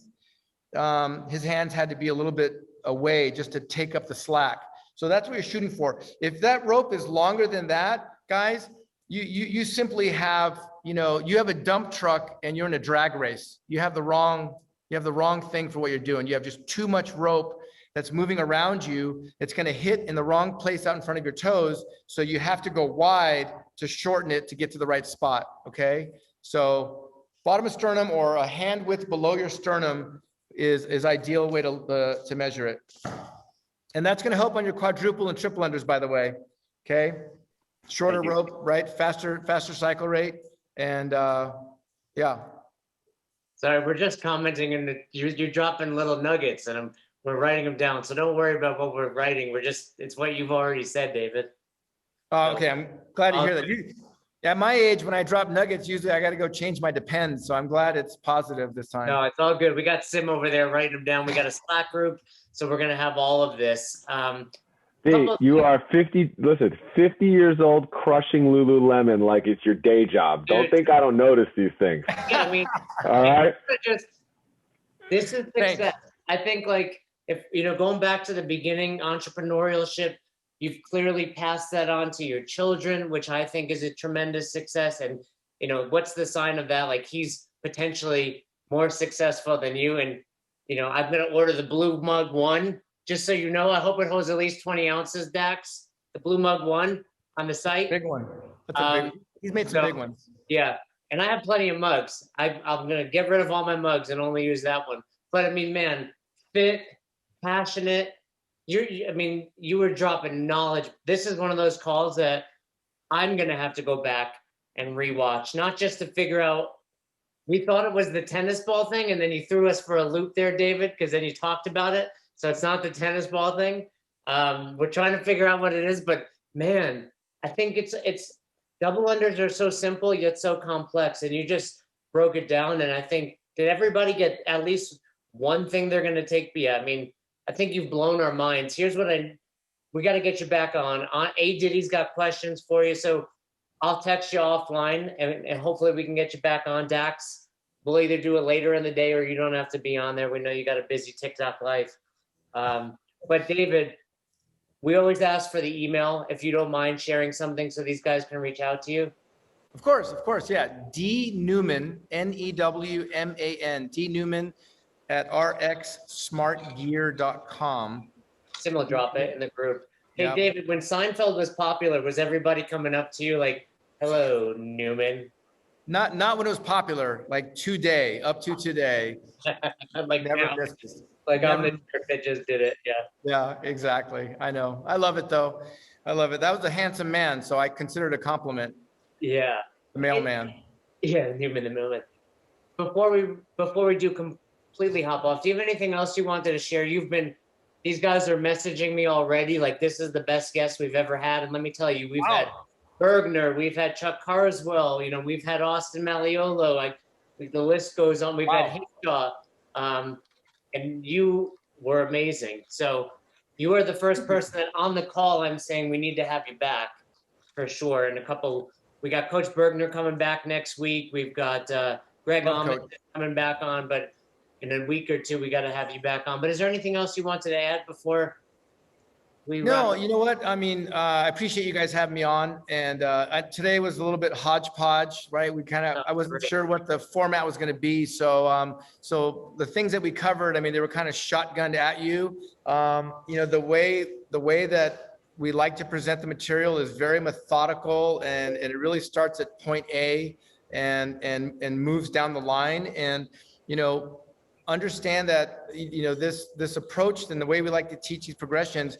His hands had to be a little bit away just to take up the slack. So that's what you're shooting for. If that rope is longer than that, guys, you simply have, you have a dump truck and you're in a drag race. You have the wrong thing for what you're doing. You have just too much rope that's moving around you. It's going to hit in the wrong place out in front of your toes. So you have to go wide to shorten it to get to the right spot. Okay. So bottom of sternum or a hand width below your sternum is ideal way to measure it. And that's going to help on your quadruple and triple unders, by the way. Okay. Shorter rope, right? Faster cycle rate. And yeah. Sorry, we're just commenting and you're dropping little nuggets and we're writing them down. So don't worry about what we're writing. It's what you've already said, David. Oh, okay. I'm glad to hear that. At my age, when I drop nuggets, usually I got to go change my depends. So I'm glad it's positive this time. No, it's all good. We got Sim over there writing them down. We got a Slack group. So we're going to have all of this. You are 50 years old, crushing Lululemon like it's your day job. Don't think I don't notice these things. Yeah, I mean, all right. This is success. Thanks. I think if, going back to the beginning, entrepreneurship, you've clearly passed that on to your children, which I think is a tremendous success. And, what's the sign of that? Like he's potentially more successful than you. And, I'm going to order the Blue Mug 1, just so you know. I hope it holds at least 20 ounces, Dax. The Blue Mug 1 on the site. Big one. That's he's made some big ones. Yeah. And I have plenty of mugs. I'm going to get rid of all my mugs and only use that one. But I mean, man, fit, passionate. You were dropping knowledge. This is one of those calls that I'm going to have to go back and rewatch, not just to figure out. We thought it was the tennis ball thing, and then you threw us for a loop there, David, because then you talked about it. So it's not the tennis ball thing. We're trying to figure out what it is, but man, I think it's double unders are so simple yet so complex, and you just broke it down. And I think, did everybody get at least one thing they're going to take? I mean, I think you've blown our minds. Here's what we got to get you back on. A Diddy's got questions for you, so I'll text you offline, and hopefully we can get you back on. Dax, we'll either do it later in the day, or you don't have to be on there. We know you got a busy TikTok life. But David, we always ask for the email, if you don't mind sharing something so these guys can reach out to you. Of course, yeah. D Newman, Newman, D Newman at rxsmartgear.com. Sim will drop it in the group. Hey, Yep. David, when Seinfeld was popular, was everybody coming up to you like, hello, Newman? Not when it was popular, like today, up to today. Like Never now, missed it. like I'm Never- the jerk that just did it. Yeah. Yeah, exactly. I know. I love it though. I love it. That was a handsome man, so I consider it a compliment. Yeah. The mailman. Yeah, Newman the Newman. Before we do completely hop off, do you have anything else you wanted to share? These guys are messaging me already, like this is the best guest we've ever had. And let me tell you, we've had Bergner, we've had Chuck Carswell, we've had Austin Malleolo, like the list goes on. We've had Hickshaw, and you were amazing. So you are the first person that on the call I'm saying we need to have you back for sure. And we got Coach Bergner coming back next week. We've got Greg Ahmed coming back on, but in a week or two, we got to have you back on. But is there anything else you wanted to add before we No, wrap? you know what? I mean, I appreciate you guys having me on. And today was a little bit hodgepodge, right? I wasn't sure what the format was going to be. So, so the things that we covered, I mean, they were kind of shotgunned at you. The way that we like to present the material is very methodical, and it really starts at point A and moves down the line. And, understand that, this approach and the way we like to teach these progressions,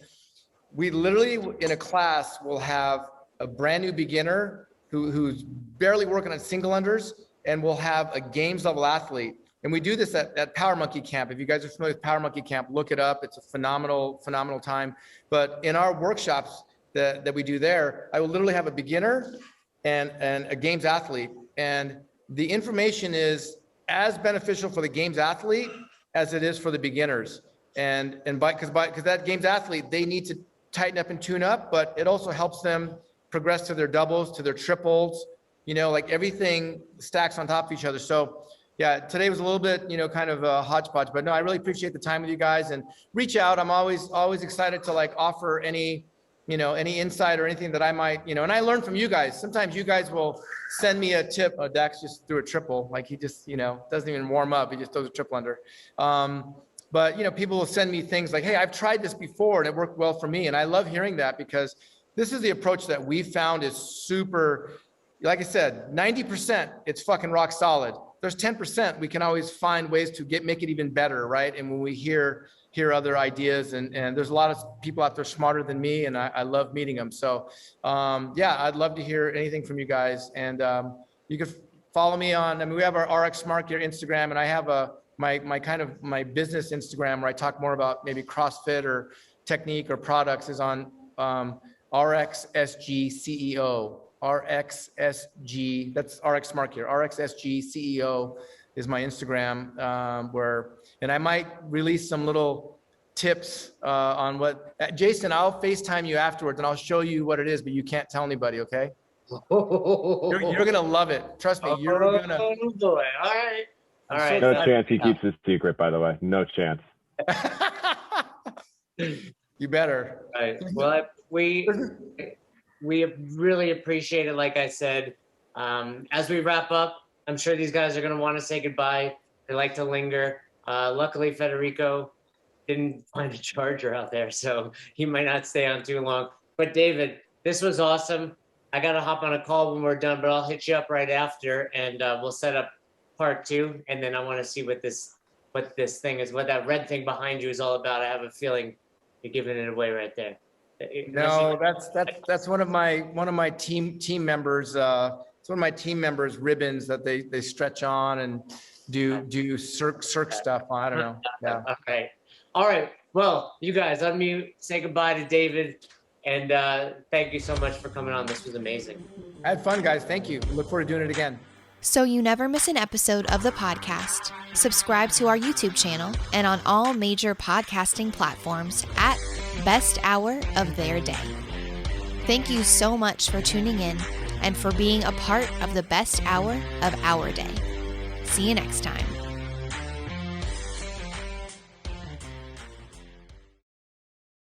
we literally in a class will have a brand new beginner who's barely working on single unders, and we'll have a games level athlete. And we do this at Power Monkey Camp. If you guys are familiar with Power Monkey Camp, look it up. It's a phenomenal time. But in our workshops that we do there, I will literally have a beginner and a games athlete. And the information is as beneficial for the games athlete as it is for the beginners. And because that games athlete, they need to tighten up and tune up, but it also helps them progress to their doubles, to their triples, like everything stacks on top of each other. So yeah, today was a little bit, kind of a hodgepodge, but no, I really appreciate the time with you guys, and reach out. I'm always excited to like offer any insight or anything that I might, and I learn from you guys. Sometimes you guys will send me a tip. Oh, Dax just threw a triple. Like he just, doesn't even warm up. He just throws a triple under. But, people will send me things like, hey, I've tried this before and it worked well for me. And I love hearing that, because this is the approach that we found is super, like I said, 90% it's fucking rock solid. There's 10% we can always find ways to make it even better, right? And when we hear other ideas, and there's a lot of people out there smarter than me, and I love meeting them. So yeah, I'd love to hear anything from you guys. And you can follow me on, we have our RX Smart Gear Instagram, and I have my business Instagram where I talk more about maybe CrossFit or technique or products, is on RXSG CEO. RXSG, that's RX Smart Gear. RXSG CEO is my Instagram, and I might release some little tips on what, Jason, I'll FaceTime you afterwards and I'll show you what it is, but you can't tell anybody, okay? You're gonna love it. Trust me, you're gonna. Oh boy! All right. No chance he keeps his secret, by the way. No chance. You better. All right. Well, we really appreciate it. Like I said, as we wrap up, I'm sure these guys are going to want to say goodbye. They like to linger. Luckily, Federico didn't find a charger out there, so he might not stay on too long. But David, this was awesome. I got to hop on a call when we're done, but I'll hit you up right after, and we'll set up part 2. And then I want to see what this thing is, what that red thing behind you is all about. I have a feeling you're giving it away right there. No, that's one of my team members. It's one of my team members' ribbons that they stretch on and do circ stuff. I don't know. Yeah. Okay. All right. Well, you guys unmute, say goodbye to David, and thank you so much for coming on. This was amazing. I had fun, guys. Thank you. Look forward to doing it again. So you never miss an episode of the podcast, subscribe to our YouTube channel and on all major podcasting platforms at Best Hour of Their Day. Thank you so much for tuning in and for being a part of the best hour of our day. See you next time.